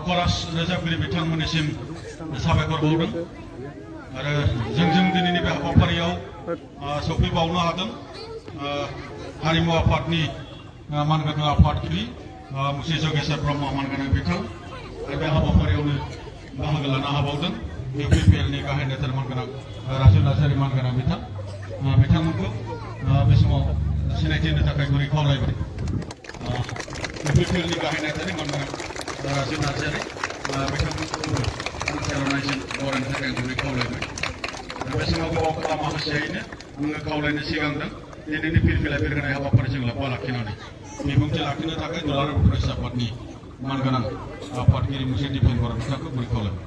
खरास रोजाबगिरि बिथांमोननिसिम साबायखर बावदों आरो जों दिनैनि बे हाबाफारियाव सफैबावनो हादों हारिमु आफादनि मानगोनां आफादगिरि मुसि जगेश्वर ब्रह्म मानगोनां बिथां आरो बे हाबाफारियावनो बाहागो लानो हाबावदों UPPLनि गाहाय नेतार मानगोनां राजु नार्जारि मानगोनां बिथां बिथांमोनखौ बे समाव सिनायथि होनो थाखाय गुरै खावलायबाय UPPLनि गाहाय नेतानि मानगोनां राजु नार्जारि बिथांमोनखौ सारनायजों बरायनो थाखाय गुरै खावलायबाय बे समाव गोबाव माखासेयैनो आङो खावलायनो सिगांदों दिनैनि फिरफिला बिरहोनाय हाबाफारिजों लोब्बा लाखिनानै बिबुंथि लाखिनो थाखाय दुलाराय बर' फरायसा आफादनि मानगोनां आफादगिरि मुसे दिपेन बर' बिथांखौ गुरै खावलायबाय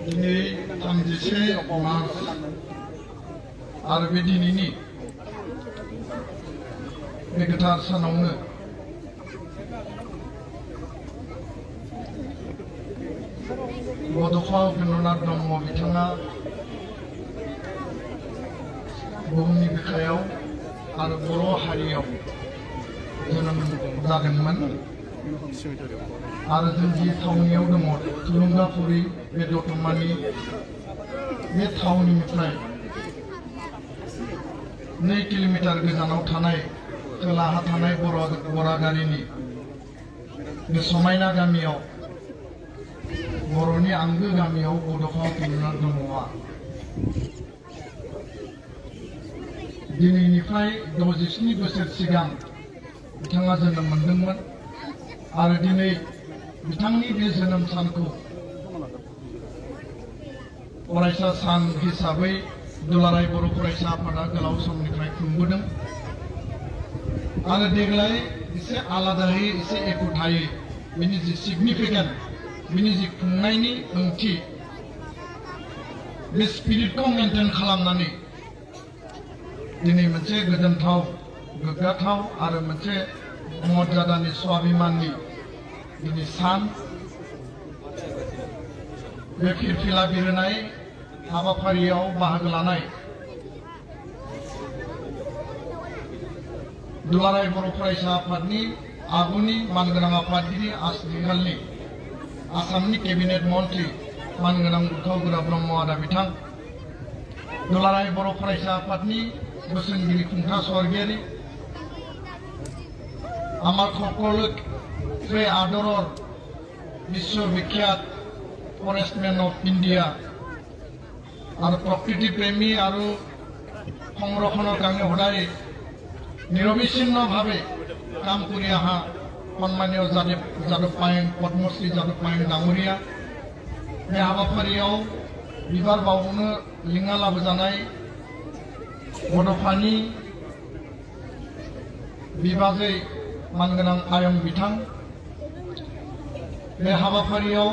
दिनै 31 मार्च आरो बे दिनैनि बे गोथार सानावनो बड'फा उपेन्द्रनाथ ब्रह्म बिथाङा बुहुमनि बिखायाव आरो बर' हारियाव जोनोम जादोंमोन आरो जों जि थावनियाव दङ थुलुंगाफुरि बे दतमानि बे थावनिनिफ्राय 2 किल'मिटार गोजानाव थानाय खोलाहा थानाय बरागारिनि बे समायना गामियाव बर'नि आंगो गामियाव बड'फा उपेन्द्रनाथ ब्रह्मआ दिनैनिफ्राय 67 बोसोर सिगां बिथाङा जोनोम मोनदोंमोन आरो दिनै बिथांनि बे जोनोम सानखौ फरायसा सान हिसाबै दुलाराय बर' फरायसा आफादा गोलाव समनिफ्राय खुंबोदों आरो देग्लाय एसे आलादायै एसे एखुथायै बिनि जि सिगनिफिकेन्ट बिनि जि खुंनायनि ओंथि बे स्पिरिटखौ मेनटेन खालामनानै दिनै मोनसे गोजोनथाव गोग्गाथाव आरो मोनसे मर्यादानि स्वाभिमाननि दिनै सान बे फिरफिला बिरहोनाय हाबाफारियाव बाहागो लानाय दुलाराय बर' फरायसा आफादनि आगुनि मानगोनां आफादगिरि आथिखालनि आसामनि केबिनेट मन्त्रि मानगोनां उथावगोरा ब्रह्म आदा बिथां दुलाराय बर' फरायसा आफादनि बोसोनगिरि खुंथा स्वर्गीयारि আমার সকলোকে আদৰৰ বিশ্ববিখ্যাত ফৰেষ্টমেন অফ ইণ্ডিয়া আৰু প্ৰকৃতি প্ৰেমী আৰু সংৰক্ষণৰ কাৰণে সদায় নিৰবিচ্ছিন্নভাৱে কাম কৰি অহা সন্মানীয় যাদৱ পায়েং পদ্মশ্ৰী যাদৱ পায়েং ডাঙৰীয়া बे हाबाफारियाव बिबार बावनो लिंना लाबोजानाय बड'फानि बिबाजै मानगोनां आयं बिथां बे हाबाफारियाव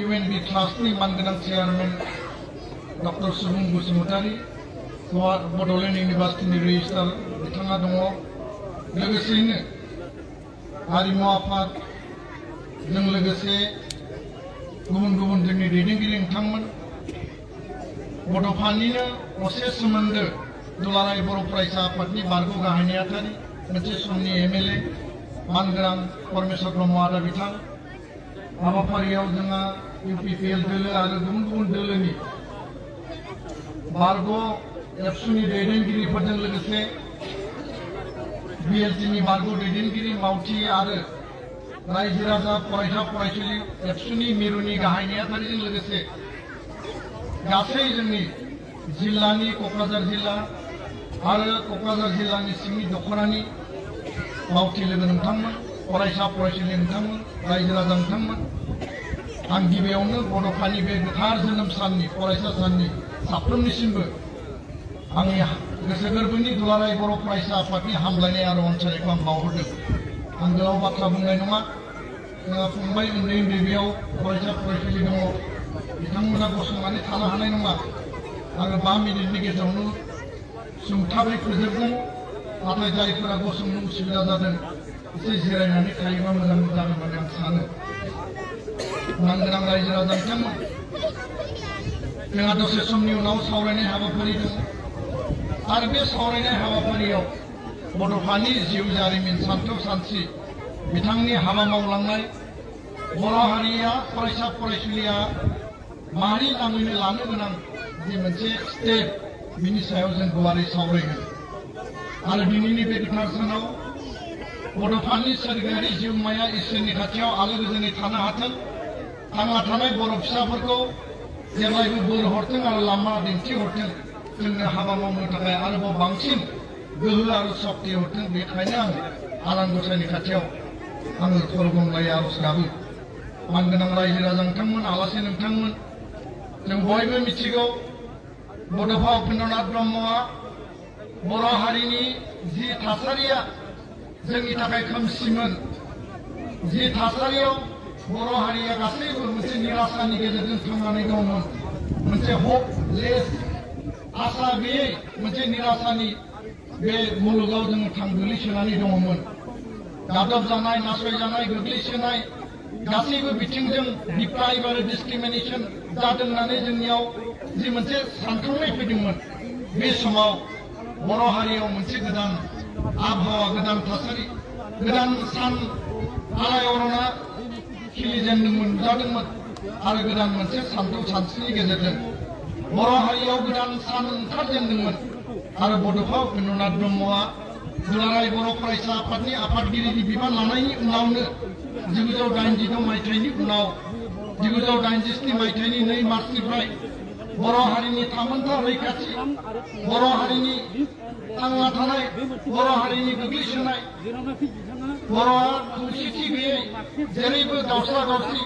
UNB ट्रास्टनि मानगोनां चेयारमेन डक्टर सुबुं बसुमतारी बड'लेण्ड इउनिभार्सिटिनि रेजिस्ट्रार बिथाङा दङ लोगोसेयैनो हारिमु आफादजों लोगोसे गुबुन गुबुन जोंनि दैदेनगिरि नोंथांमोन बड'फानिनो असे सोमोन्दो दुलाराय बर' फरायसा आफादनि बारग' गाहाय नेहाथारि मोनसे समनि MLA मानगोनां परमेश्वर ब्रह्म आदा बिथां हाबाफारियाव जोंहा UPPL दोलो आरो गुबुन गुबुन दोलोनि बारग' एबसुनि दैदेनगिरिफोरजों लोगोसे BLTनि बारग' दैदेनगिरि मावथि आरो रायजो राजा फरायसा फरायसुलि एबसुनि मिरुनि गाहाय नेहाथारिजों लोगोसे गासै जोंनि जिल्लानि क'क्राझार जिल्ला आरो क'क्राझार जिल्लानि सिंनि दख'रानि मावथि लोगो नोंथांमोन फरायसा फरायसुलि नोंथांमोन रायजो राजा नोंथांमोन आं गिबियावनो बड'फानि बे गोथार जोनोम साननि फरायसा साननि साफ्रोमनिसिमबो आंनि गोसो गोरबोनि दुलाराय बर' फरायसा आफादनि हामलायनाय आरो अनसायनायखौ आं बावहरदों आं गोलाव बाथ्रा बुंनाय नङा जोंहा फंबाय उन्दै उन्दै बेयाव फरायसा फरायसुलि दङ बिथांमोना गसंनानै थानो हानाय नङा आरो 5 मिनिटनि गेजेरावनो सुंथाबै फोजोबगोन नाथाय जायफोरा गसंनो उसुबिदा जादों एसे जिरायनानै थायोबा मोजां जागोन होननानै आं सानो मानगोनां रायजो राजा बिथांमोन जोंहा दसे समनि उनाव सावरायनाय हाबाफारि दं आरो बे सावरायनाय हाबाफारियाव बड'फानि जिउ जारिमिन सानथौ सानस्रि बिथांनि हाबा मावलांनाय बर' हारिया फरायसा फरायसुलिया माहारि नाङैनो लानो गोनां जि मोनसे स्टेप बिनि सायाव जों गुवारै सावरायगोन आरो दिनैनि बे गोथार सानाव बड'फानि सोरगोआरि जिउमाया इसोरनि खाथियाव आलो गोजोनै थानो हाथों थांना थानाय बर' फिसाफोरखौ जेब्लायबो बोर हरथों आरो लामा दिन्थिहरथों जोंनो हाबा मावनो थाखाय आरोबाव बांसिन गोहो आरो सक्ति हरथों बेखायनो आं आनान गसाइनि खाथियाव आङो खरगमलाय आरज गाबो मानगोनां रायजो राजा नोंथांमोन आलासि नोंथांमोन जों बयबो मिथिगौ बड'फा उपेन्द्रनाथ ब्रह्मआ बर' हारिनि जि थासारिया जोंनि थाखाय खोमसिमोन जि थासारियाव बर' हारिया गासैबो मोनसे निराशानि गेजेरजों थांनानै दंमोन मोनसे हपलेस आसा गैयै मोनसे निराशानि बे मुलुगाव जों गोग्लैसोनानै दङमोन गादब जानाय नासयजानाय गोग्लैसोनाय गासैबो बिथिंजों डिप्राइभ आरो डिसक्रिमिनेसन जादों होननानै जोंनियाव जि मोनसे सानखांनाय फैदोंमोन बे समाव बर' हारियाव मोनसे गोदान आबहावा गोदान थासारि गोदान सान आलायअरना खिलिजेनदोंमोन नुजादोंमोन आरो गोदान मोनसे सानथौ सानस्रिनि गेजेरजों बर' हारियाव गोदान सान ओंखारजेनदोंमन आरो बड'फा उपेन्द्रनाथ ब्रह्मआ दुलाराय बर' फरायसा आफादनि आफादगिरिनि बिबान लानायनि उनावनो 1986 मायथाइनि उनाव 1987 मायथाइनि 2 मार्चनिफ्राय बर' हारिनि थामोनथा रैखाथि बर' हारिनि थांना थानाय बर' हारिनि गोग्लैसोनाय बर'आ खौसेथि गैयै जेरैबो दावस्ला दावस्रि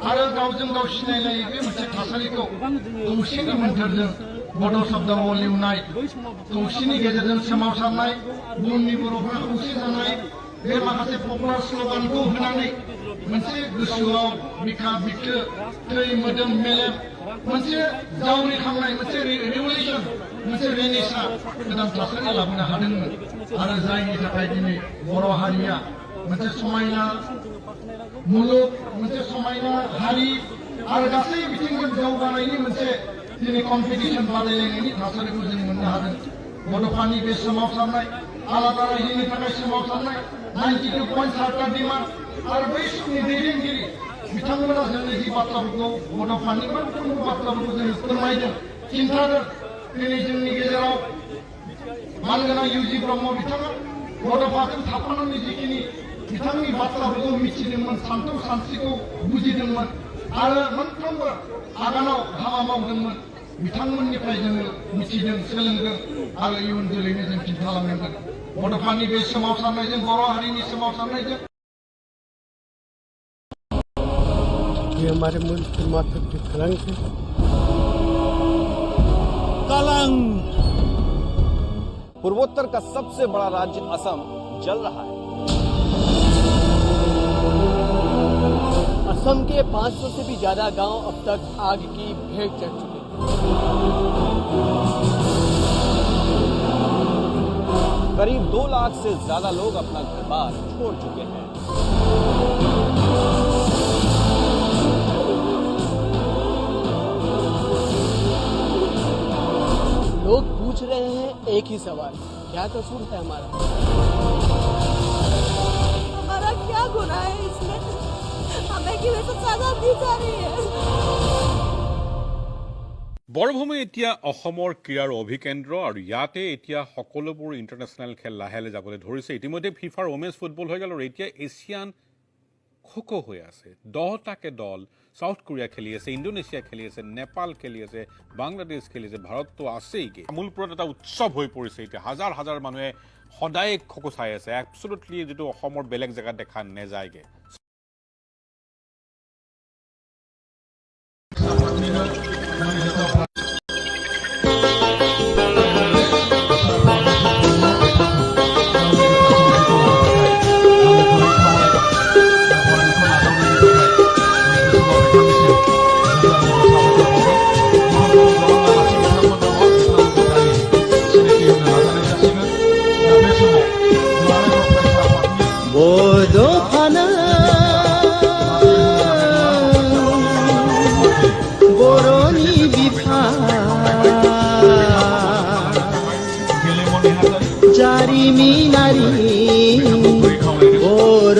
आरो गावजों गाव सिनायलायै बे मोनसे थासारिखौ खौसेनि मोन्थोरजों बड' शब्दआव लिरनाय खौसेनि गेजेरजों सोमावसारनाय बुहुमनि बर'फ्रा खौसे जानाय बे माखासे पपुलार स्लगानखौ होनानै मोनसे गोसोआव बिखा बिखो थै मोदोम मेलेम मोनसे जावरिखांनाय मोनसे रिभलिउसन मोनसे रेनेसा गोदान थासारि लाबोनो हादोंमोन आरो जायनि थाखाय दिनै बर' हारिया मोनसे समायना मुलुग मोनसे समायना हारि आरो गासै बिथिंजों जौगानायनि मोनसे दिनै कम्पिटिसन बादायलायनायनि थासारिखौ जों मोननो हादों बड'फानि बे सोमावसारनाय आलादा रायजोनि थाखाय सोमावसारनाय 92.7 डिमान्ड आरो बै समनि दैदेनगिरि बिथांमोना जोंनि जि बाथ्राफोरखौ बड'फानि मोनफ्रोमबो बाथ्राफोरखौ जों फोरमायदों खिन्थादों दिनै जोंनि गेजेराव मानगोनां इउजि ब्रह्म बिथाङा बड'फाजों थाफानानै जिखिनि बिथांनि बाथ्राफोरखौ मिथिदोंमोन सानथौ सानस्रिखौ बुजिदोंमोन आरो मोनफ्रोमबो आगानाव हाबा मावदोंमोन बिथांमोननिफ्राय जोङो मिथिदों सोलोंदों आरो इयुन जोलैनो जों खिन्थालांनांगोन बड'फानि बे सोमावसारनायजों बर' हारिनि सोमावसारनायजों ये हमारे मुल्क के माथे पे कलंक है कलंक पूर्वोत्तर का सबसे बड़ा राज्य असम जल रहा है असम के 500 से भी ज्यादा गांव अब तक आग की भेंट चढ़ चुके हैं करीब 2 लाख से ज्यादा लोग अपना घर बार छोड़ चुके हैं लोग पूछ रहे हैं एक ही सवाल क्या कसूर है हमारा क्या गुनाह है इसमें हमें की वजह से सजा दी जा रही है বৰভূমি এতিয়া অসমৰ ক্ৰীড়াৰ অভিকেন্দ্ৰ আৰু ইয়াতে এতিয়া সকলোবোৰ ইণ্টাৰনেশ্যনেল খেল লাহে লাহে যাবলৈ ধৰিছে ইতিমধ্যে ফিফাৰ ওমেন্স ফুটবল হৈ গ'ল আৰু এতিয়া এছিয়ান খোখো হৈ আছে 10টাকে দল সাউথ কোৰিয়া খেলি আছে ইণ্ডোনেছিয়া খেলি আছে নেপাল খেলি আছে বাংলাদেশ খেলি আছে ভাৰতটো আছেই আমুলপুৰত এটা উৎসৱ হৈ পৰিছে এতিয়া হাজাৰ হাজাৰ মানুহে সদায় খোখো চাই আছে এবছলুটলি যেটো অসমৰ বেলেগ জেগাত দেখা নেযায়গে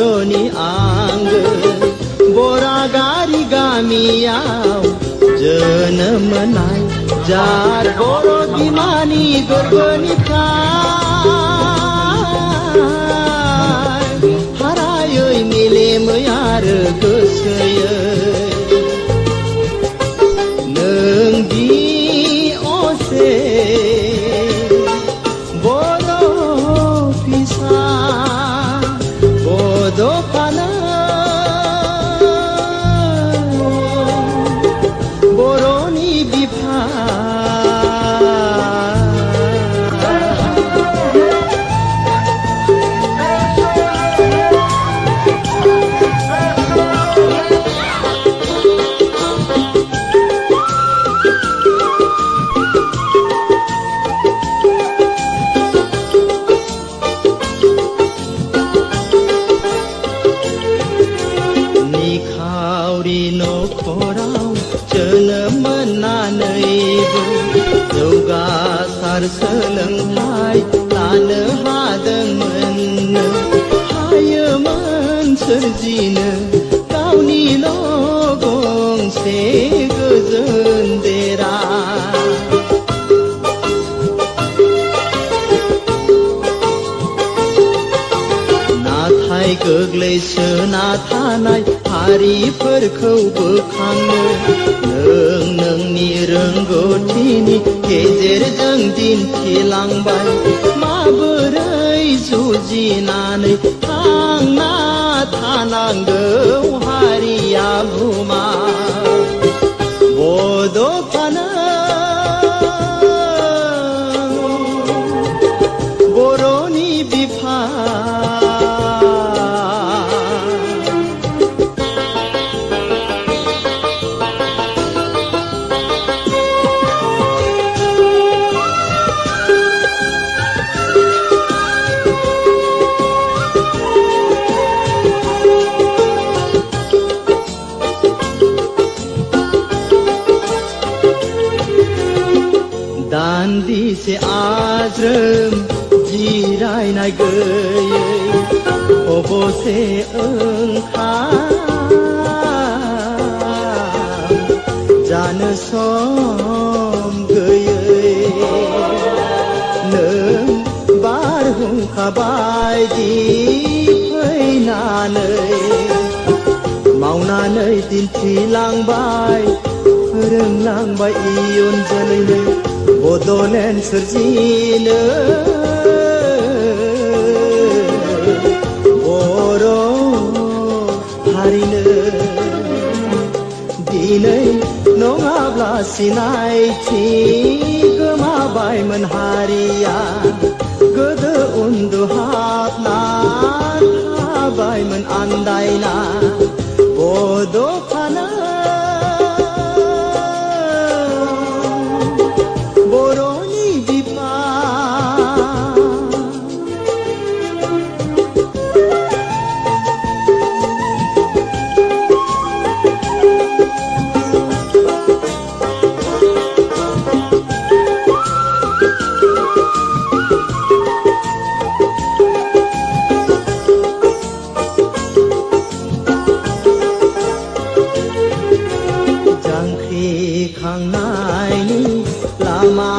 बर'नि आंगो बरागारि गामियाव जोनोम मोननाय जार बर' बिमानि गोरबोनिफ्राय हारायै मेलेमै आरो गोसोयै नोंदि असे बर' फिसा बड'फानो बर'नि बिफा निखावरि न'खराव जोनोम मोननानैबो जौगासार सोलोंथाइ लानो हादोंमोननो हायोमोन सोरजिनो गावनिल' गंसे गोजोन देरा नाथाय गोग्लैसोना थानाय हारिफोरखौ बोखांनो नोंनि रोंगौथिनि गेजेरजों दिन्थिलांबाय माबोरै जुजिनानै थांना थानांगौ हारिया बुमा बड'फानो बर'नि बिफा दान्दिसे आज्रोम जिरायनाय गैयै अबसे ओंखाम जानो सम गैयै नों बारहुंखा बायदि फैनानै मावनानै दिन्थिलांबाय फोरोंलांबाय इयुन जोलैनो बड'लेण्ड सोरजिनो बर' हारिनो दिनै नङाब्ला सिनायथि गोमाबायमोन हारिया गोदो उन्दुहाबना थाबायमोन आन्दायना बड'फानो बर'नि बिफा जांख्रिखांनायनि लामा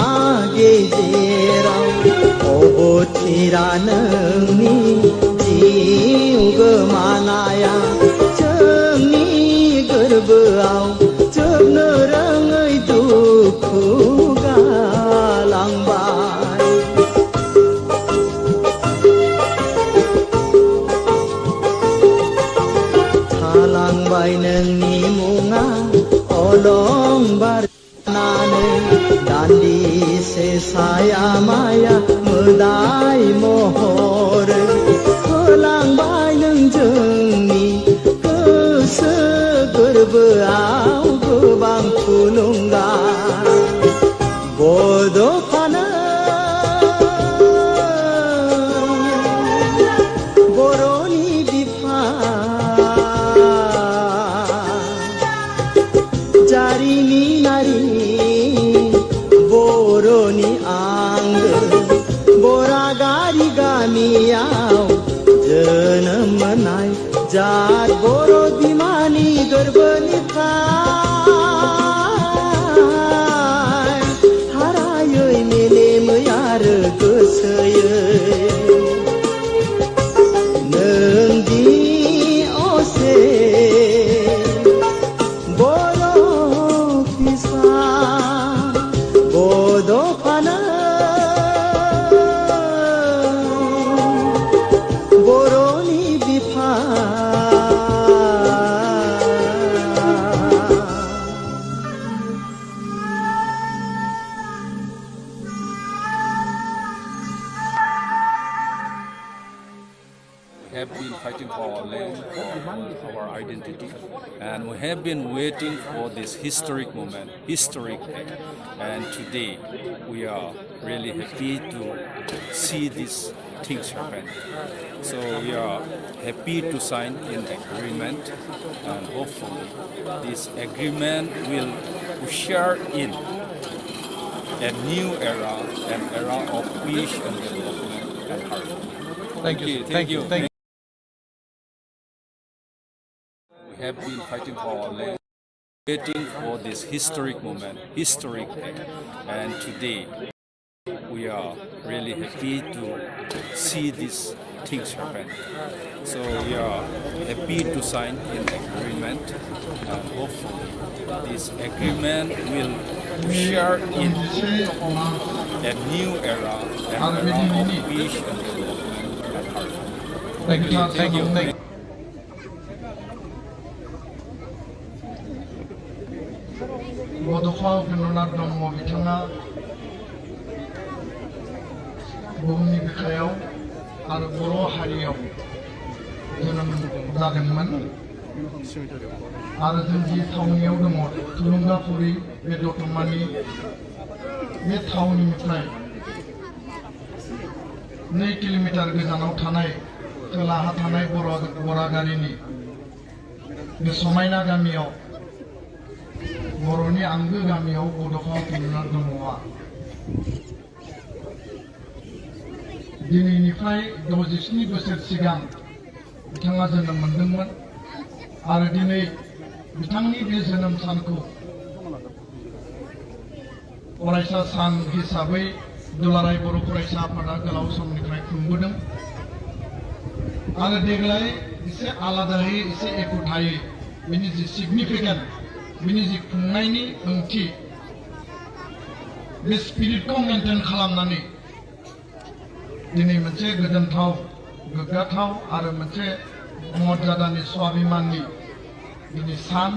गेजेराव अबथिरा नोंनि जिउ गोमानाया जोंनि गोरबोआव जोबनो रोङै दुखु गालांबाय थालांबाय नोंनि मुङा अलंबार जानानै दान्दिसे साया माया मोदाय महर होलांबाय नों जोंनि गोसो गोरबोआव गोबां थुलुंगा बड'फानो बर'नि बिफा जारिमिनारि बर'नि आंगो बरागारि गामि जात बर' बिमानि गोरबोनिफ्राय हारायै मेलेमै आरो गोसोयै नोंदि असे बर' फिसा बड'फानो बर'नि बिफा have been fighting for our land, for our identity, and we have been waiting for this historic moment, historic day. And today, we are really happy to see these things happen. So we are happy to sign an agreement, and hopefully, this agreement will usher in a new era, an era of peace and development and harmony. Thank you. Thank you. We have been fighting for our land, waiting for this historic moment, historic day. And today, we are really happy to see these things happen. So we are happy to sign an agreement, and hopefully, this agreement will usher in a new era, an era of peace and development and harmony. Thank you. बड'फा उपेन्द्रनाथ ब्रह्म बिथाङा बुहुमनि बिखायाव आरो बर' हारियाव जोनोम जादोंमोन आरो जों जि थावनियाव दङ थुलुंगाफुरि बे दतमानि बे थावनिनिफ्राय 2 किल'मिटार गोजानाव थानाय खोलाहा थानाय बरागारिनि बे समायना गामियाव बर'नि आंगो गामियाव बड'फा उपेन्द्रनाथ ब्रह्मआ दिनैनिफ्राय 67 बोसोर सिगां बिथाङा जोनोम मोनदोंमोन आरो दिनै बिथांनि बे जोनोम सानखौ फरायसा सान हिसाबै दुलाराय बर' फरायसा आफादा गोलाव समनिफ्राय खुंबोदों आरो देग्लाय एसे आलादायै एसे एखुथायै बिनि जि सिगनिफिकेन्ट बिनि जि खुंनायनि ओंथि बे स्पिरिटखौ मेनटेन खालामनानै दिनै मोनसे गोजोनथाव गोग्गाथाव आरो मोनसे मर्यादानि स्वाभिमाननि दिनै सान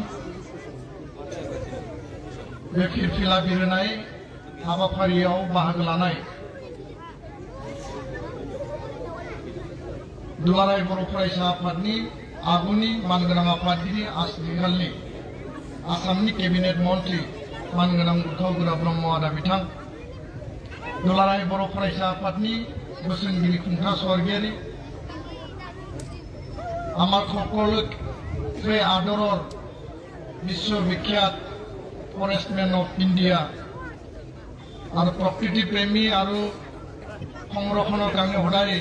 बे फिरफिला बिरहोनाय हाबाफारियाव बाहागो लानाय दुलाराय बर' फरायसा आफादनि आगुनि मानगोनां आफादगिरि आथिखालनि आसामनि केबिनेट मन्त्रि मानगोनां उथावगोरा ब्रह्म आदा बिथां दुलाराय बर' फरायसा आफादनि बोसोनगिरि खुंथा स्वर्गीयारि आमार সকলোকে আদৰৰ বিশ্ববিখ্যাত ফৰেষ্টমেন অফ ইণ্ডিয়া আৰু প্ৰকৃতি প্ৰেমী আৰু সংৰক্ষণৰ কাৰণে সদায়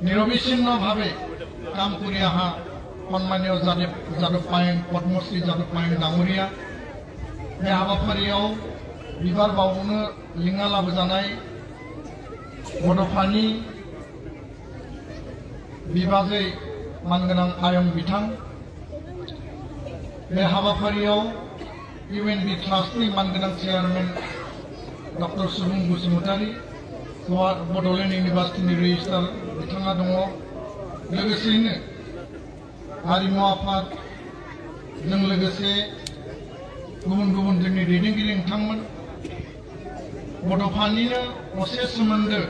নিৰবিচ্ছিন্নভাৱে কাম কৰি অহা সন্মানীয় যাদৱ পায়েং পদ্মশ্ৰী যাদৱ পায়েং ডাঙৰীয়া बे हाबाफारियाव बिबार बावनो लिंना लाबोजानाय बड'फानि बिबाजै मानगोनां आयं बिथां बे हाबाफारियाव इउएनबि ट्रास्टनि मानगोनां चेयारमेन डक्टर सुबुं बसुमतारी बड'लेण्ड इउनिभार्सिटिनि रेजिस्ट्रार बिथाङा दङ लोगोसेयैनो हारिमु आफादजों लोगोसे गुबुन गुबुन जोंनि दैदेनगिरि नोंथांमोन बड'फानिनो असे सोमोन्दो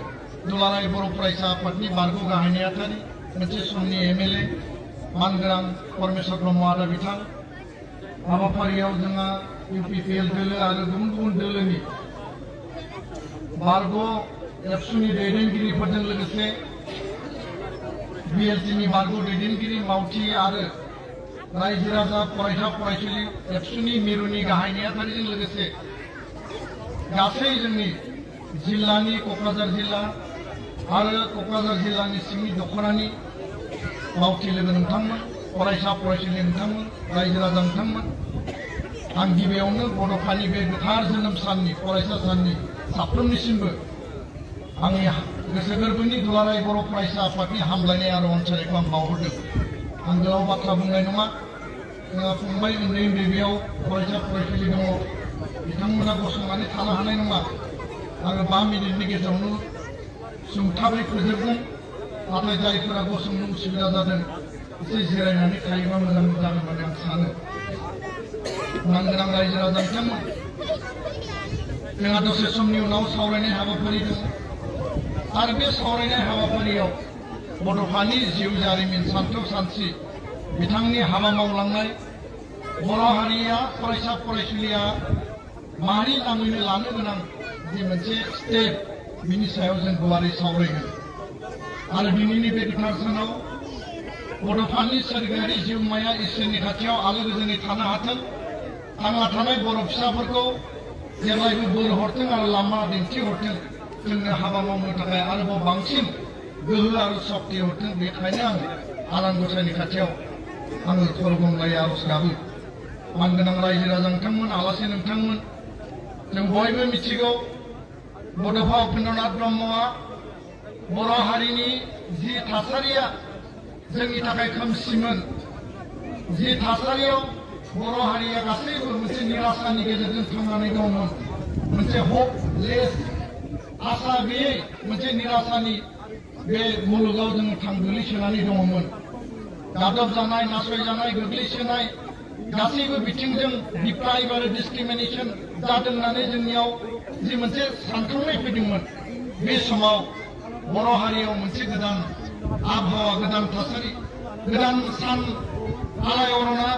दुलाराय बर' फरायसा आफादनि बारग' गाहाय नेहाथारि मोनसे समनि एमएलए मानगोनां परमेश्वर ब्रह्म आदा बिथां हाबाफारियाव जोंहा इउपिपिएल दोलो आरो गुबुन गुबुन दोलोनि बारग' एबसुनि दैदेनगिरिफोरजों लोगोसे बिएलटिनि बारग' दैदेनगिरि मावथि आरो रायजो राजा फरायसा फरायसुलि एबसुनि मिरुनि गाहाय नेहाथारिजों लोगोसे गासै जोंनि जिल्लानि क'क्राझार जिल्ला आरो क'क्राझार जिल्लानि सिंनि दख'रानि मावथि लोगो नोंथांमोन फरायसा फरायसुलि नोंथांमोन रायजो राजा नोंथांमोन आं गिबियावनो बड'फानि बे गोथार जोनोम साननि फरायसा साननि साफ्रोमनिसिमबो आंनि गोसो गोरबोनि दुलाराय बर' फरायसा आफादनि हामलायनाय आरो अनसायनायखौ आं बावहरदों आं गोलाव बाथ्रा बुंनाय नङा जोंहा फंबाय उन्दै उन्दै बेयाव फरायसा फरायसुलि दङ बिथांमोना गसंनानै थानो हानाय नङा आङो 5 मिनिटनि गेजेरावनो सुंथाबै फोजोबगोन नाथाय जायफोरा गसंनो उसुबिदा जादों एसे जिरायनानै थायोबा मोजां जागोन होननानै आं सानो मानगोनां रायजो राजा बिथांमोन जोंहा दसे समनि उनाव सावरायनाय हाबाफारि दं आरो बे सावरायनाय हाबाफारियाव बड'फानि जिउ जारिमिन सान्थौ सानस्रि बिथांनि हाबा मावलांनाय बर' हारिया फरायसा फरायसुलिया माहारि नाङैनो लानो गोनां जि मोनसे स्टेप बिनि सायाव जों गुवारै सावरायगोन आरो दिनैनि बे गोथार सानाव बड'फानि सोरगोआरि जिउमाया इसोरनि खाथियाव आलो गोजोनै थानो हाथों थांना थानाय बर' फिसाफोरखौ जेब्लायबो बोर हरथों आरो लामा दिन्थिहरथों जोंनो हाबा मावनो थाखाय आरोबाव बांसिन गोहो आरो सक्ति हरथों बेखायनो आं आनान गसाइनि खाथियाव आङो खरगमलायै आर'ज गाबो मानगोनां रायजो राजा नोंथांमोन आलासि नोंथांमोन जों बयबो मिथिगौ बड'फा उपेन्द्रनाथ ब्रह्मआ बर' हारिनि जि थासारिया जोंनि थाखाय खोमसिमोन जि थासारियाव बर' हारिया गासैबो मोनसे निराशानि गेजेरजों थांनानै दंमोन मोनसे हपलेस आसा गैयै मोनसे निराशानि बे मुलुगाव जों गोग्लैसोनानै दङमोन गादब जानाय नासयजानाय गोग्लैसोनाय गासैबो बिथिंजों डिप्राइभ आरो डिसक्रिमिनेसन जादों होननानै जोंनियाव जि मोनसे सानखांनाय फैदोंमोन बे समाव बर' हारियाव मोनसे गोदान आबहावा गोदान थासारि गोदान सान आलायअरना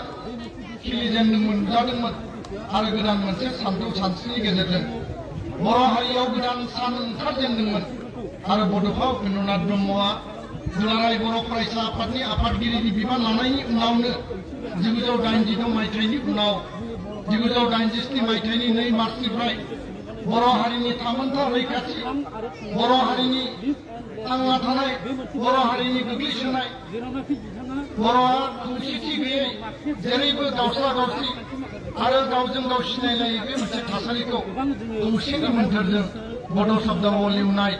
खिलिजेनदोंमोन नुजादोंमोन आरो गोदान मोनसे सान्थौ सानस्रिनि गेजेरजों बर' हारियाव गोदान सान ओंखारजेनदोंमोन आरो बड'फा उपेन्द्रनाथ ब्रह्मआ दुलाराय बर' फरायसा आफादनि आफादगिरिनि बिबान लानायनि उनावनो 1986 मायथाइनि उनाव 1987 मायथाइनि 2 मार्चनिफ्राय बर' हारिनि थामोनथा रैखाथि बर' हारिनि थांना थानाय बर' हारिनि गोग्लैसोनाय बर'आ खौसेथि गैयै जेरैबो दावस्ला दावस्रि आरो गावजों गाव सिनायलायै बे मोनसे थासारिखौ खौसेनि मोन्थोरजों बड' शब्दावली लिरनाय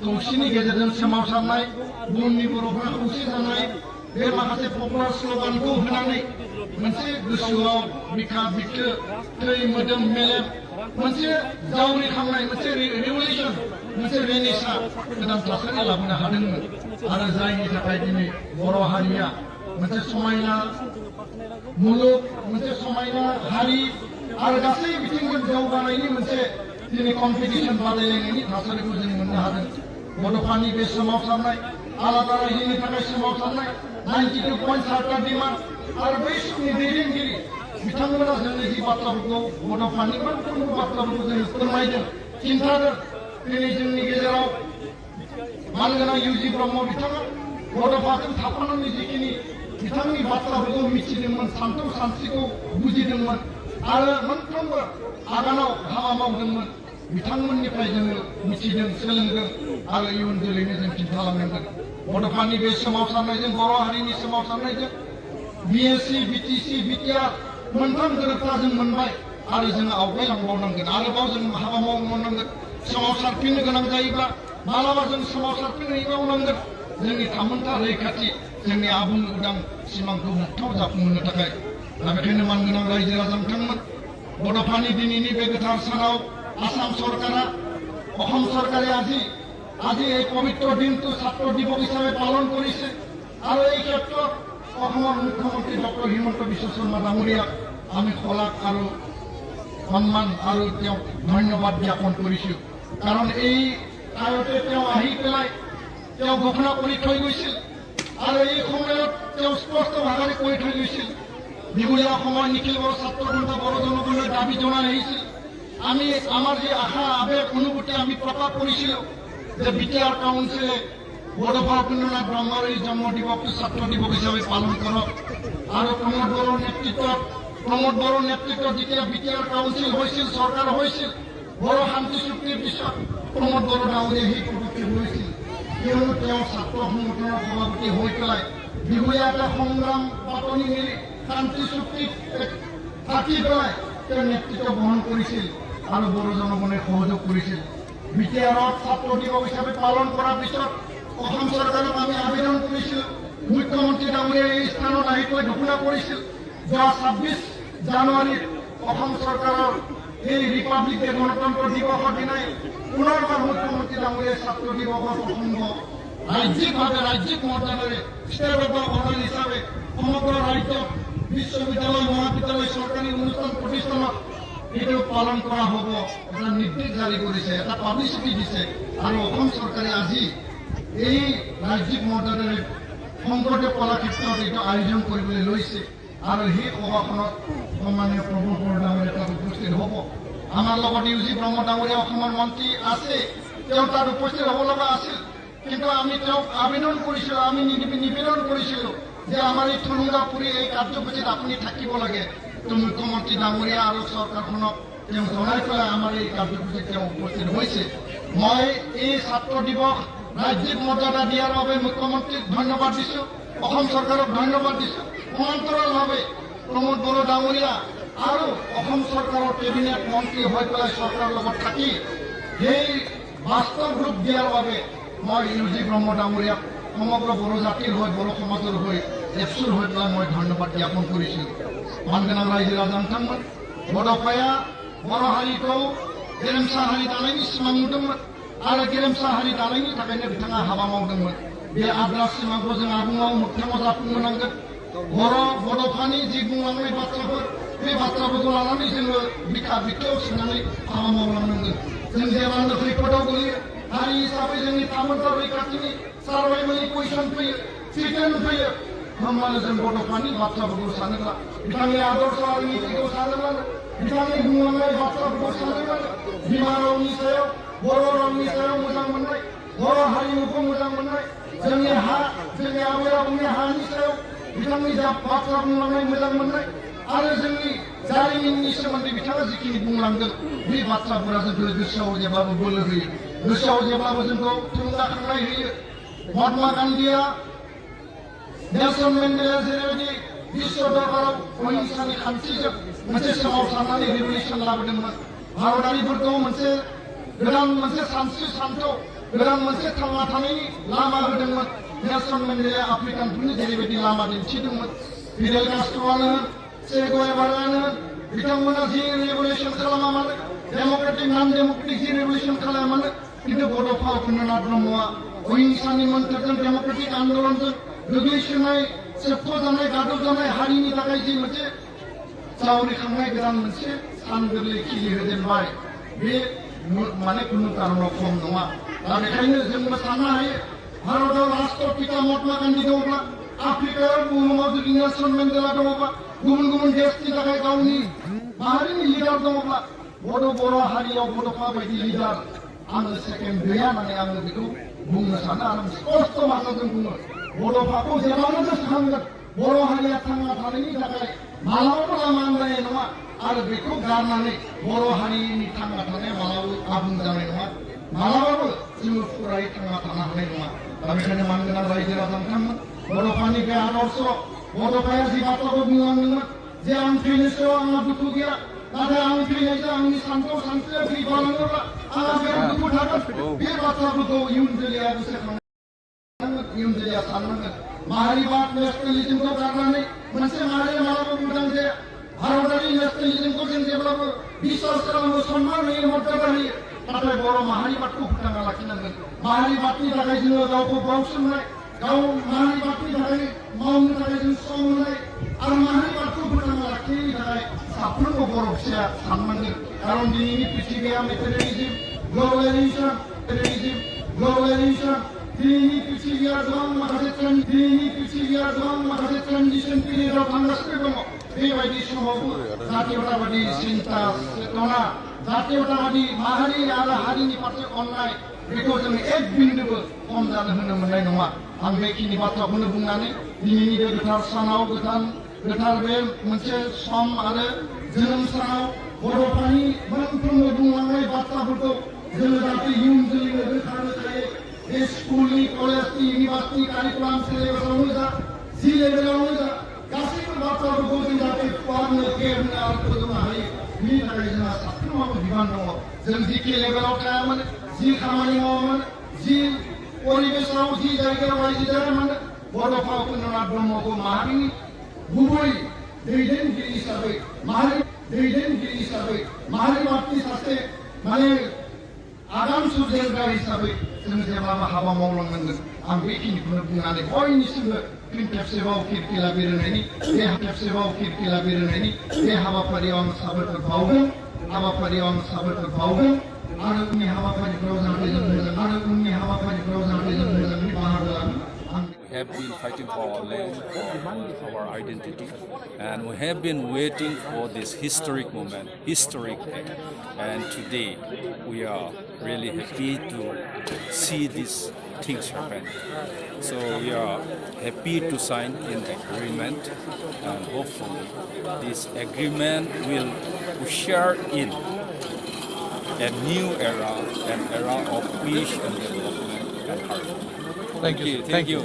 खौसेनि गेजेरजों सोमावसारनाय बुहुमनि बर'फ्रा खौसे जानाय बे माखासे पपुलार स्ल'गानखौ होनानै मोनसे गोसोआव बिखा बिखो थै मोदोम मेलेम मोनसे जावरिखांनाय मोनसे रिभलिउसन मोनसे रेनेसा गोदान थासारि लाबोनो हादोंमोन आरो जायनि थाखाय दिनै बर' हारिया मोनसे समायना मुलुग मोनसे समायना हारि आरो गासै बिथिंजों जौगानायनि मोनसे दिनै कम्पिटिसन बादायलायनायनि थासारिखौ जों मोननो हादों बड'फानि बे सोमावसारनाय आलादा रायजोनि थाखाय सोमावसारनाय 92 पइन्ट सार्टार डिमान्ड आरो बै समनि दैदेनगिरि बिथांमोना जोंनि जि बाथ्राफोरखौ बड'फानि मोनफ्रोमबो बाथ्राफोरखौ जों फोरमायदों खिन्थादों दिनै जोंनि गेजेराव मानगोनां इउजि ब्रह्म बिथाङा बड'फाजों थाफानानै जिखिनि बिथांनि बाथ्राफोरखौ मिथिदोंमोन सान्थौ सानस्रिखौ बुजिदोंमोन आरो मोनफ्रोमबो आगानाव हाबा मावदोंमोन बिथांमोननिफ्राय जोङो मिथिदों सोलोंदों आरो इयुन जोलैनो जों खिन्थालांनांगोन बड'फानि बे सोमावसारनायजों बर' हारिनि सोमावसारनायजों बिएससि बिटिसि बिटिआर मोनथाम गोरोबथा जों मोनबाय आरो जों आवगायलांबावनांगोन आरोबाव जों हाबा मावनांगोन सोमावसारफिननो गोनां जायोब्ला मालाबा जों सोमावसारफिनहैबावनांगोन जोंनि थामोनथा रैखाथि जोंनि आबुं उदां सिमांखौ मोगथाव जाफुंहोनो थाखाय दा बेखायनो मानगोनां रायजो राजा बिथांमोन बड'फानि दिनैनि बे गोथार सानाव आसाम सरकारा অসম চৰকাৰে আজি এই পবিত্ৰ দিনটো ছাত্ৰ দিৱস হিচাপে পালন কৰিছে আৰু এই ক্ষেত্ৰত অসমৰ মুখ্যমন্ত্ৰী ডক্টৰ হিমন্ত বিশ্ব শৰ্মা ডাঙৰীয়াক আমি শলাগ আৰু সন্মান আৰু তেওঁক ধন্যবাদ জ্ঞাপন কৰিছোঁ কাৰণ এই ঠাইতে তেওঁ আহি পেলাই তেওঁ ঘোষণা কৰি থৈ গৈছিল আৰু এই সময়ত তেওঁ স্পষ্ট ভাষাৰে কৈ থৈ গৈছিল দীঘলীয়া সময় নিখিল বড়ো ছাত্ৰ সন্থা বড়ো জনগণৰ দাবী জনাই আহিছিল আমি আমার যে আশা আবেগ অনুভূতি আমি প্রকাশ করেছিল যে বিটিআর কাউন্সিলে বড়ফা উপেন্দ্রনাথ ব্রহ্মার এই জন্ম দিবস ছাত্র দিবস হিসাবে পালন করক আর প্রমোদ বড়োর নেতৃত্বত যেতিয়া বিটিআর কাউন্সিল হয়েছিল সরকার হয়েছিল বড় শান্তি চুক্তির পিছত প্রমোদ বড়ো ডাঙরিয়া সেই পদক্ষেপ লৈছিল কিয়নো ছাত্র সংগঠনের সভাপতি হয়ে পেলাই বিহুয়া এটা সংগ্ৰাম পাতনি মেলি শান্তি চুক্তিত থাকি পেলাই তেওঁ নেতৃত্ব বহন কৰিছিল আৰু বড়ো জনগণে সহযোগ কৰিছিল। বিটিআৰত ছাত্ৰ দিৱস হিচাপে পালন কৰাৰ পিছত অসম চৰকাৰক আমি আবেদন কৰিছিলোঁ। মুখ্যমন্ত্ৰী ডাঙৰীয়াই এই স্থানত আহি কৈ ঘোষণা কৰিছিল যোৱা 26 জানুৱাৰীত অসম চৰকাৰৰ এই ৰিপাব্লিক ডে গণতন্ত্ৰ দিৱসৰ দিনাই পুনৰবাৰ মুখ্যমন্ত্ৰী ডাঙৰীয়াই ছাত্ৰ দিৱসৰ প্ৰসংগ ৰাজ্যিকভাৱে ৰাজ্যিক মৰ্যাদাৰে ষ্টেট অফ অৰ্ডাৰ হিচাপে সমগ্ৰ ৰাজ্যত বিশ্ববিদ্যালয় মহাবিদ্যালয় চৰকাৰী অনুষ্ঠান প্ৰতিষ্ঠানত এইটো পালন কৰা হ'ব এটা নিৰ্দেশ জাৰি কৰিছে, এটা পাব্লিচিটি দিছে আৰু অসম চৰকাৰে আজি এই ৰাজ্যিক মৰ্যাদাৰে শংকৰদেৱ কলাক্ষেত্ৰত এইটো আয়োজন কৰিবলৈ লৈছে আৰু সেই সভাখনত সন্মানীয় প্ৰফুল্ল বড়ো ডাঙৰীয়া তাত উপস্থিত হ'ব। আমাৰ লগত ইউজি ব্ৰহ্ম ডাঙৰীয়া অসমৰ মন্ত্ৰী আছে, তেওঁ তাত উপস্থিত হ'ব লগা আছিল, কিন্তু আমি তেওঁক আবেদন কৰিছিলোঁ, আমি নিবেদন কৰিছিলোঁ যে আমাৰ এই থুলুঙাপুৰী এই কাৰ্যসূচীত আপুনি থাকিব লাগে। তো মুখ্যমন্ত্ৰী ডাঙৰীয়া আৰু চৰকাৰখনক তেওঁ জনাই পেলাই আমাৰ এই কাৰ্যসূচীত তেওঁ উপস্থিত হৈছে। মই এই ছাত্ৰ দিৱস ৰাজ্যিক মৰ্যাদা দিয়াৰ বাবে মুখ্যমন্ত্ৰীক ধন্যবাদ দিছোঁ, অসম চৰকাৰক ধন্যবাদ দিছোঁ। সমান্তৰালভাৱে প্ৰমোদ বড়ো ডাঙৰীয়া আৰু অসম চৰকাৰৰ কেবিনেট মন্ত্ৰী হৈ পেলাই চৰকাৰৰ লগত থাকি সেই বাস্তৱ ৰূপ দিয়াৰ বাবে মই ইউজি ব্ৰহ্ম ডাঙৰীয়াক সমগ্ৰ বড়ো জাতিৰ হৈ বড়ো সমাজৰ হৈ একচুৰ হৈ পেলাই মই ধন্যবাদ জ্ঞাপন কৰিছিলোঁ। মানগোনাं रायजो राजा नोंथांमोन बड'फाया बर' हारिखौ गेरेमसा हारि दानायनि सिमां नुदोंमोन आरो गेरेमसा हारि दानायनि थाखायनो बिथाङा हाबा मावदोंमोन। बे आद्रा सिमांखौ जों आबुङाव मोगथाङाव जाफुंहोनांगोन। बड'फानि जि बुंलांनाय बाथ्राफोर बे बाथ्राफोरखौ लानानै जोङो बिखा बिखायाव सोनानै हाबा मावलांनांगोन। जों जेब्लानो खैफोदाव गोलैयो हारि हिसाबै जोंनि थामोनथा रैखाथिनि सार्भाइभेलनि कुइसन फैयो, थ्रेटेन फैयो, होमब्लानो जों बड'फानि बाथ्राफोरखौ सानोब्ला बिथांनि आदर्श आरो नीतिखौ सानोब्लानो बिथांनि बुंलांनाय बाथ्राफोरखौ सानोब्लानो बिमा रावनि सायाव बर' रावनि सायाव मोजां मोननाय, बर' हारिमुखौ मोजां मोननाय, जोंनि हा जोंनि आबै आबौनि हानि सायाव बिथांनि जा बाथ्रा बुंलांनाय मोजां मोननाय आरो जोंनि जारिमिननि सोमोन्दै बिथाङा जिखिनि बुंलांदों बे बाथ्राफोरा जोंखौ गोसोआव जेब्लाबो बोलो होयो, गोसोआव जेब्लाबो जोंखौ थुलुंगाखांनाय होयो। महात्मा गान्धीया नेलसन मेन्डेलाया जेरैबायदि विश्व दरबाराव अहिंसानि खान्थिजों मोनसे सोमावसारनानै रिभलिउसन लाबोदोंमोन, भारतारिफोरखौ मोनसे गोदान मोनसे सानस्रि सान्थौ गोदान मोनसे थांना थानायनि लामा होदोंमोन। नेलसन मेन्डेलाया आफ्रिकानफोरनि जेरैबायदि लामा दिन्थिदोंमोन। फिडेल कास्ट्र'आनो होन, che गुवेभारायानो होन, बिथांमोना जि रिभलिउसन खालामा मानो, डेम'क्रेटिक नन डेम'क्रेटिक जि रिभलिउसन खालामा मानो, किन्तु बड'फा उपेन्द्रनाथ ब्रह्मआ अहिंसानि मोन्थोरजों डेम'क्रेटिक आन्दलनजों गोग्लैसोनाय सेबख'जानाय गादबजानाय हारिनि थाखाय जि मोनसे जावरिखांनाय गोदान मोनसे सान गोरलै खिलिहोजेनबाय, बे माने खुनु कारनाव खम नङा। दा बेखायनो जोंबो साननो हायो भारताव राष्ट्रपिता महात्मा गान्धी दङब्ला, आफ्रिकायाव बुहुमाव जुदि नेलसन मेन्डेला दङब्ला, गुबुन गुबुन देशनि थाखाय गावनि माहारिनि लिडार दङब्ला, बर' हारियाव बड'फा बायदि लिडार आङो सेकेन्ड गैया होननानै आङो बेखौ बुंनो सानो आरो स्पष्ट भाषाजों बुङो। बड'फाखौ जेब्लानो गोसोखांगोन बर' हारिया थांना थानायनि थाखाय मालाबाबो लामा आन्दायनाय नङा आरो बेखौ गारनानै बर' हारिनि थांना थानाया मालाबाबो आबुं जानाय नङा, मालाबाबो जोङो फुरायै थांना थानो हानाय नङा। दा बेखायनो मानगोनां रायजो राजा नोंथांमोन बड'फानि बे आदर्श, बड'फाया जि बाथ्राखौ बुंलांदोंमोन जे आं थैनो सायाव आंहा दुखु गैया, नाथाय आं थैनायजों आंनि सान्थौ सानस्रिया थैबालाङोब्ला आंहा बिराद दुखु थागोन। बे बाथ्राफोरखौ इयुन जोलैया गोसोखांनांगोन, इयुन जोलैया साननांगोन। माहारिबाद नेसनेलिजमखौ गारनानै मोनसे माहारिया मालाबाबो मोजां जाया। भारतारि नेसनेलिजमखौ जों जेब्लाबो बिश्वास खालामो, सन्मान होयो, मर्यादा होयो, नाथाय बर' माहारिबादखौ फोथांना लाखिनांगोन। माहारिबादनि थाखाय जोङो गावखौ बावसोमनाय, गाव माहारिबादनि थाखाय मावनो थाखाय जों सम होनाय आरो माहारिबादखौ फोथांना लाखिनायनि थाखाय साफ्रोमबो बर' फिसाया साननांगोन। खारन दिनैनि पृथिबिया मेटेरियेलिजम, ग्लबेलाइजेसन, दिनैनि पृथिबिया गोबां माखासे ट्रेन्जिसन पिरियडआव थांगासिनो दङ। बेबायदि समावबो जातीयताबादि सिन्ता चेतना, जातीयताबादि माहारि आरो हारिनि फारसे अननाय बेखौ जों एक बिन्दुबो खम जानो होनो मोननाय नङा। आं बेखिनि बाथ्राखौनो बुंनानै दिनैनि बे गोथार सानाव गोथार बे मोनसे सम आरो जोनोम सानाव बड'फानि मोनफ्रोमबो बुंलांनाय बाथ्राफोरखौ जोङो जाहाथे इयुन जोलैनो रोखा रोखायै बे स्कुलनि, कलेजनि, इउनिभार्सिटि कारिकुलाम सिलेबासावनो जा, जि लेभेलावनो जा गासैबो बाथ्राफोरखौ जों जाहाथे फुवारनो फेहेरनो आरो फोजौनो हायो बिनि थाखाय जोंहा साफ्रोमाबो बिबान दङ जों जिखि लेभेलाव थायामोन जि खामानि मावामोन जि परिबेशआव जि जायगायाव रायजो जायामोन बड'फा उपेन्द्रनाथ ब्रह्मखौ माहारिनि गुबै दैदेनगिरि हिसाबै माहारि मातनि सासे माने आगान सुरजेनग्रा हिसाबै जों जेब्लाबो हाबा मावलांनांगोन आं बेखिनिखौनो बुंनानै बयनिसिमबो फिन खेबसेबाव खिरखिला बिरहोनायनि बे हाबाफारियाव आं साबायखर बावगोन आरो उननि हाबाफारिफोराव जाहाथे जों मोजाङै बाहागो लागोन We have been fighting for our land, for our identity, and we have been waiting for this historic moment, historic day. And today, we are really happy to see these things happen. So we are happy to sign an agreement, and hopefully, this agreement will usher in a new era, an era of peace and development and harmony. Thank you.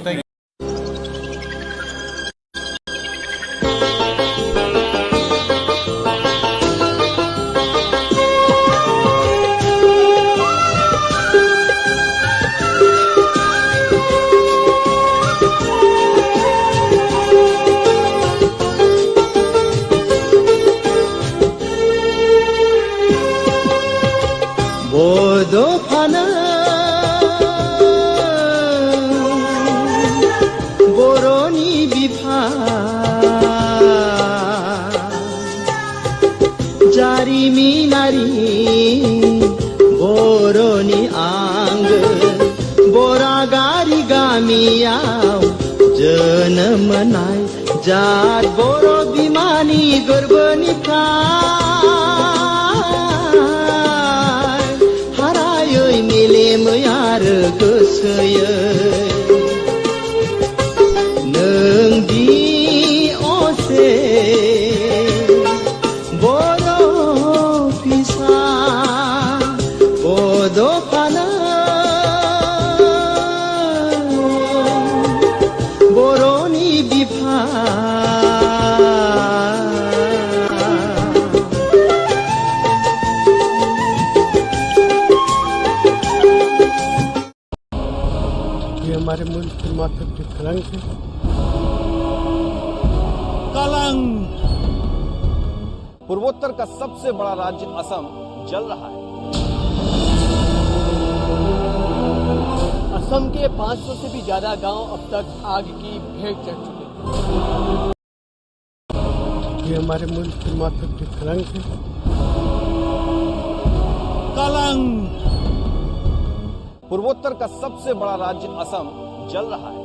बड'फानो बर'नि बिफा जारिमिनारि बर'नि आंगो बरागारि गामियाव जोनोम मोननाय जात बर' बिमानि गोरबोनिफ्राय हारायै मेलेमै आरो गोसोयै नों दि असे बर' फिसा बड'फानो बर'नि बिफा ये हमारे मुल्क के माथे पे कलंक है। पूर्वोत्तर का सबसे बड़ा राज्य असम जल रहा है। असम के 500 से भी ज्यादा गांव अब तक आग की भेंट चढ़ चुके हैं। ये हमारे मुल्क के माथे पे कलंक है। पूर्वोत्तर का सबसे बड़ा राज्य असम जल रहा है।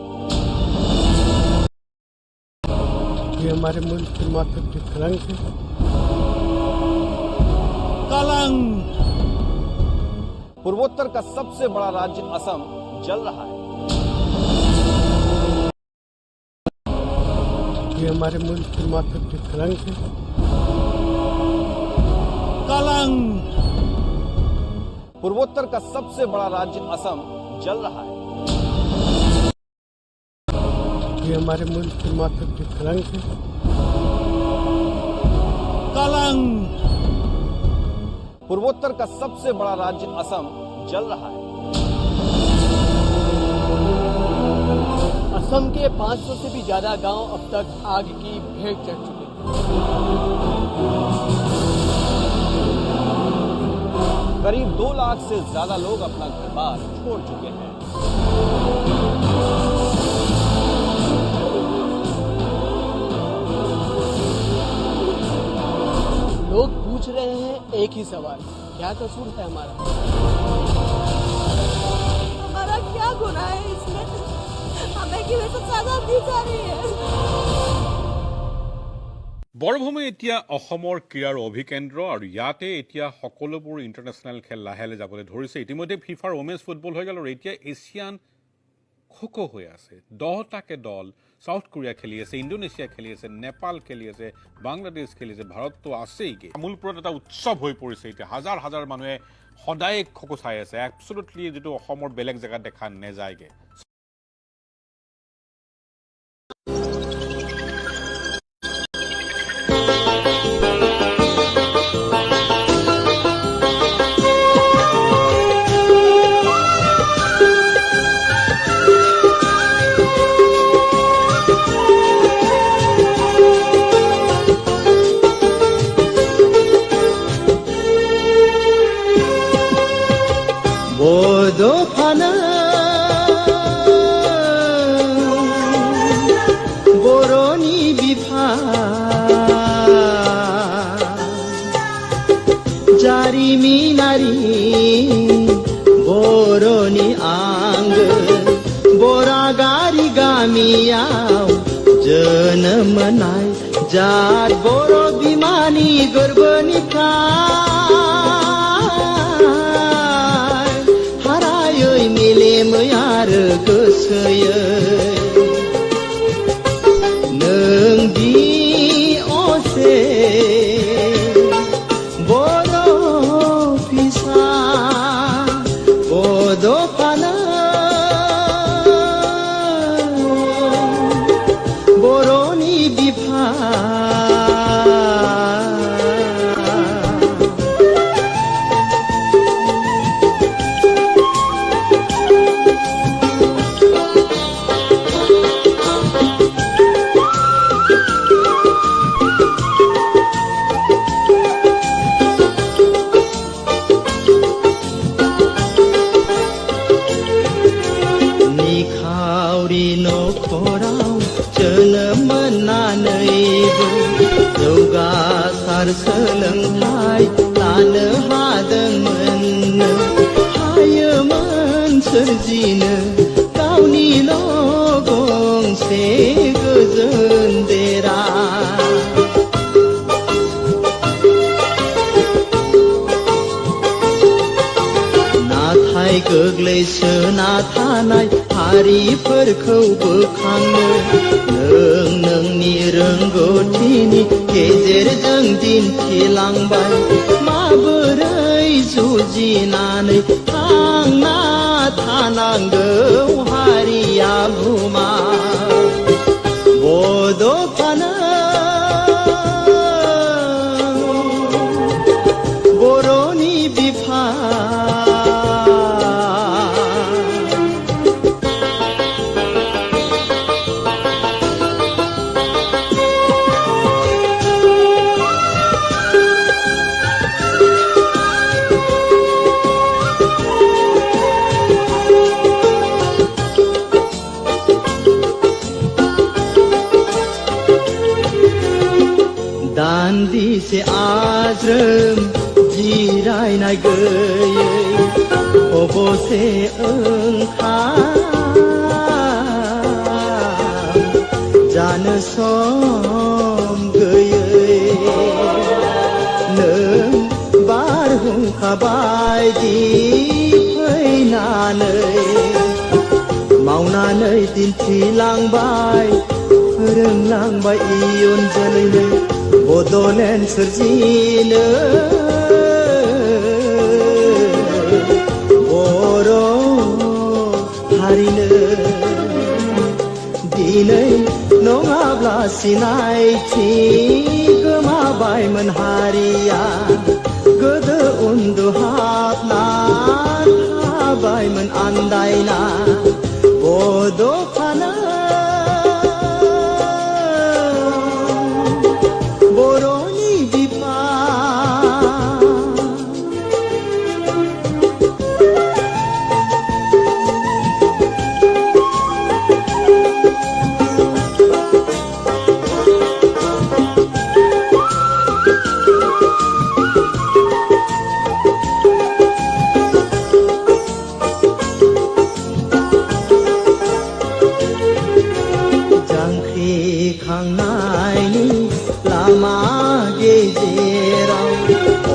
ये हमारे मुल्क के माथे पे कलंक है। पूर्वोत्तर का सबसे बड़ा राज्य असम जल रहा है। ये हमारे मुल्क के माथे पे कलंक है। पूर्वोत्तर का सबसे बड़ा राज्य असम जल रहा है। ये हमारे मुल्क के माथे पे कलंक है। पूर्वोत्तर का सबसे बड़ा राज्य असम जल रहा है। असम के 500 से भी ज्यादा गांव अब तक आग की भेंट चढ़ चुके हैं। करीब 2 लाख से ज्यादा लोग अपना घर बार छोड़ चुके हैं। लोग पूछ रहे हैं एक ही सवाल, क्या कसूर है हमारा? हमारा क्या गुनाह है इसमें? हमें क्यों ऐसा सजा दी जा रही है? বৰভূমি এতিয়া অসমৰ ক্ৰীড়াৰ অভিকেন্দ্ৰ আৰু ইয়াতে এতিয়া সকলোবোৰ ইণ্টাৰনেশ্যনেল খেল লাহে লাহে যাবলৈ ধৰিছে। ইতিমধ্যে ফিফাৰ ওমেন্স ফুটবল হৈ গ'ল আৰু এতিয়া এছিয়ান খো হৈ আছে। 10টাকে দল সাউথ কোৰিয়া খেলি আছে, ইণ্ডোনেছিয়া খেলি আছে, নেপাল খেলি আছে, বাংলাদেশ খেলি আছে, ভাৰতটো আছেইগে। তামোলপুৰত এটা উৎসৱ হৈ পৰিছে এতিয়া। হাজাৰ হাজাৰ মানুহে সদায় খো চাই আছে। এবছলুটলি যিটো অসমৰ বেলেগ জেগাত দেখা নাযায়গে। बर'नि बिफा जारिमिनारि बर'नि आंगो बरागारि गामियाव जोनोम मोननाय जात बर' बिमानि गोरबोनिफ्राय हारायै मेलेमै आरो गोसोयै नों दि असे बर' फिसा बड'फानो बर'नि बिफा निखावरि नखराव जोनोम मोननानैबो जौगासार सोलोंथाइ लानो हादोंमोननो हायोमोन सोरजिनो गावनिल' गंसे गोजोन देरा नाथाय गोग्लैसोना थानाय हारिफोरखौ बोखांनो नों नोंनि रोंगौथिनि गेजेरजों दिन्थिलांबाय माबोरै जुजिनानै थांना थानांगौ हारिया बुमा बड'फानो बर'नि बिफा दान्दिसे आज्रोम जिरायनाय गैयै खबसे ओंखाम जानो सम गैयै नों बारहुंखा बायदि फैनानै मावनानै दिन्थिलांबाय फोरोंलांबाय इयुन जोलैनो बड'लेण्ड सोरजिनो बर' हारिनो दिनै नङाब्ला सिनायथि गोमाबायमोन हारिया गोदो उन्दुहाबना थाबायमोन आन्दायना बड'फानो बर'नि बिफा जांख्रिखांनायनि लामा गेजेराव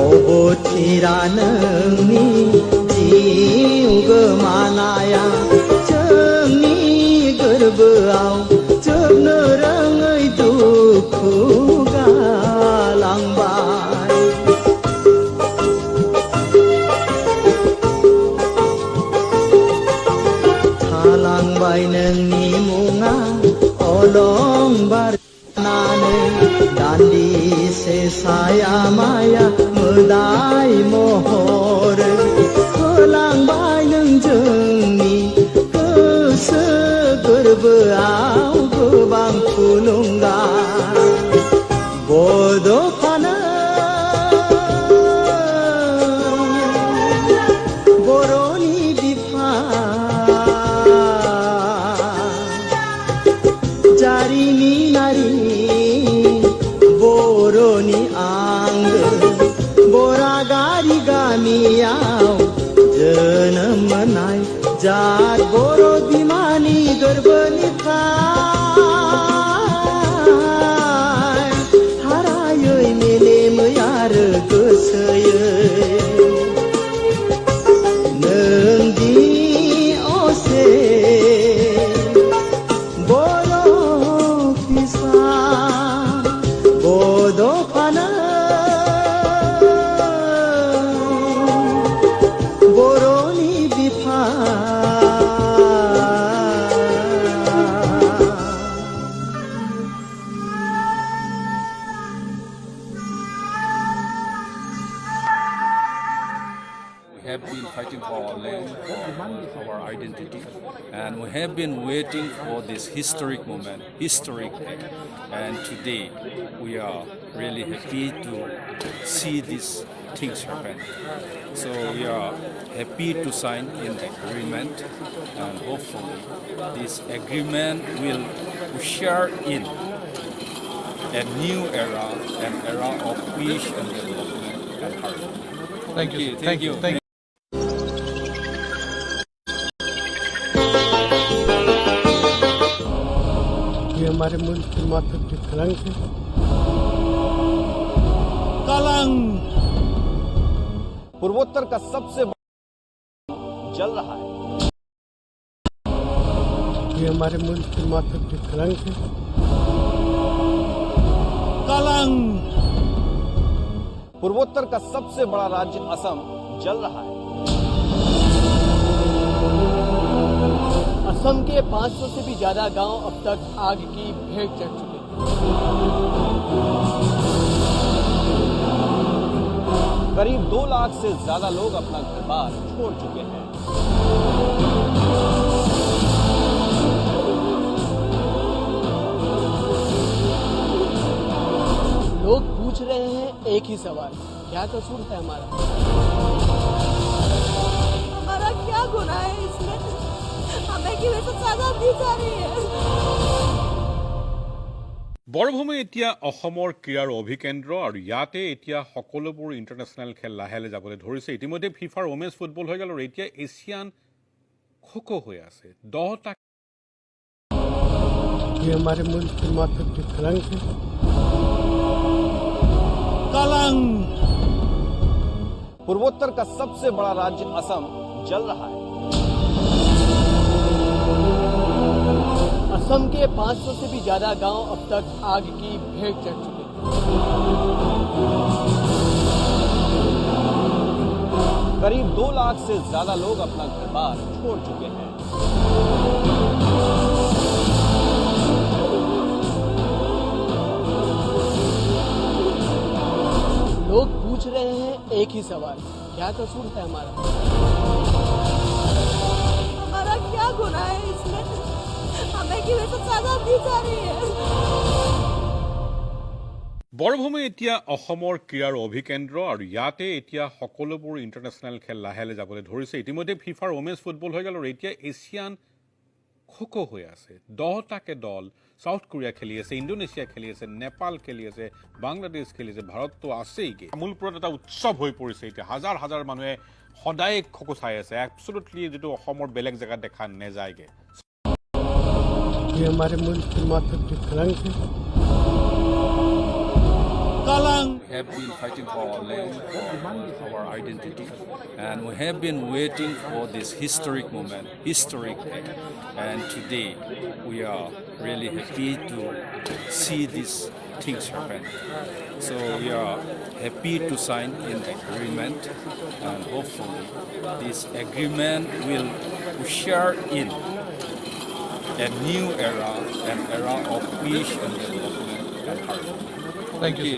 अबथिरा नोंनि जिउ गोमानाया जोंनि गोरबोआव जोबनो रोङै दुखु गालांबाय थालांबाय नोंनि मुङा अलंबार दान्दिसे साया माया मोदाय महर होलांबाय नों जोंनि गोसो गोरबोआव गोबां थुलुंगा बड'फानो बर'नि बिफा जारिमिनारि गोसोयै नोंदि असे बर' फिसा बड'फाना बर'नि बिफा We have been fighting for our land, for our identity, and we have been waiting for this historic moment, historic day. And today, we are really happy to see these things happen. So we are happy to sign an agreement, and hopefully, this agreement will usher in a new era, an era of peace and development and harmony. Thank you. Thank you. ये हमारे मुल्क की माथा की कलंक है। पूर्वोत्तर का सबसे जल रहा है। ये हमारे मुल्क की माथा की कलंक है। पूर्वोत्तर का सबसे बड़ा राज्य असम जल रहा है। असम के 500 से भी ज्यादा गांव अब तक आग की भेंट चढ़ चुके हैं। करीब 2 लाख से ज्यादा लोग अपना घर बार छोड़ चुके हैं। लोग पूछ रहे हैं एक ही सवाल, क्या कसूर है हमारा? हमारा क्या गुनाह है इसमें? हमें क्यों ऐसा सजा दी जा रही है? বৰভূমি এতিয়া অসমৰ ক্ৰীড়াৰ অভিকেন্দ্ৰ আৰু ইয়াতে এতিয়া সকলোবোৰ ইণ্টাৰনেশ্যনেল খেল লাহে লাহে যাবলৈ ধৰিছে। ইতিমধ্যে ফিফাৰ ওমেন্স ফুটবল হৈ গ'ল আৰু এতিয়া এছিয়ান খো হৈ আছে। 10টা ये हमारे मुल्क की माथा की कलंक है। पूर्वोत्तर का सबसे बड़ा राज्य असम जल रहा है। असम के 500 से भी ज्यादा गांव अब तक आग की भेंट चढ़ चुके हैं। करीब 2 लाख से ज्यादा लोग अपना घर बार छोड़ चुके हैं। लोग पूछ रहे हैं एक ही सवाल, क्या कसूर है हमारा? हमारा क्या गुनाह है इसमें? हमें क्यों ऐसा सजा दी जा रही है? বৰভূমি এতিয়া অসমৰ ক্ৰীড়াৰ অভিকেন্দ্ৰ আৰু ইয়াতে এতিয়া সকলোবোৰ ইণ্টাৰনেশ্যনেল খেল লাহে লাহে যাবলৈ ধৰিছে। ইতিমধ্যে ফিফাৰ ওমেন্স ফুটবল হৈ গ'ল আৰু এতিয়া এছিয়ান খো হৈ আছে। 10টাকে দল সাউথ কোৰিয়া খেলি আছে, ইণ্ডোনেছিয়া খেলি আছে, নেপাল খেলি আছে, বাংলাদেশ খেলি আছে, ভাৰততো আছেইগে। তামোলপুৰত এটা উৎসৱ হৈ পৰিছে এতিয়া। হাজাৰ হাজাৰ মানুহে সদায় খো চাই আছে। এবছলুটলি যিটো অসমৰ বেলেগ জেগাত দেখা নেযায়গে। ये हमारे मुल्क की माथा की कलंक है। We have been fighting for our land, for our identity, and we have been waiting for this historic moment, historic day. And today, we are really happy to see these things happen. So we are happy to sign an agreement, and hopefully, this agreement will usher in a new era, an era of peace and development and harmony. Thank you.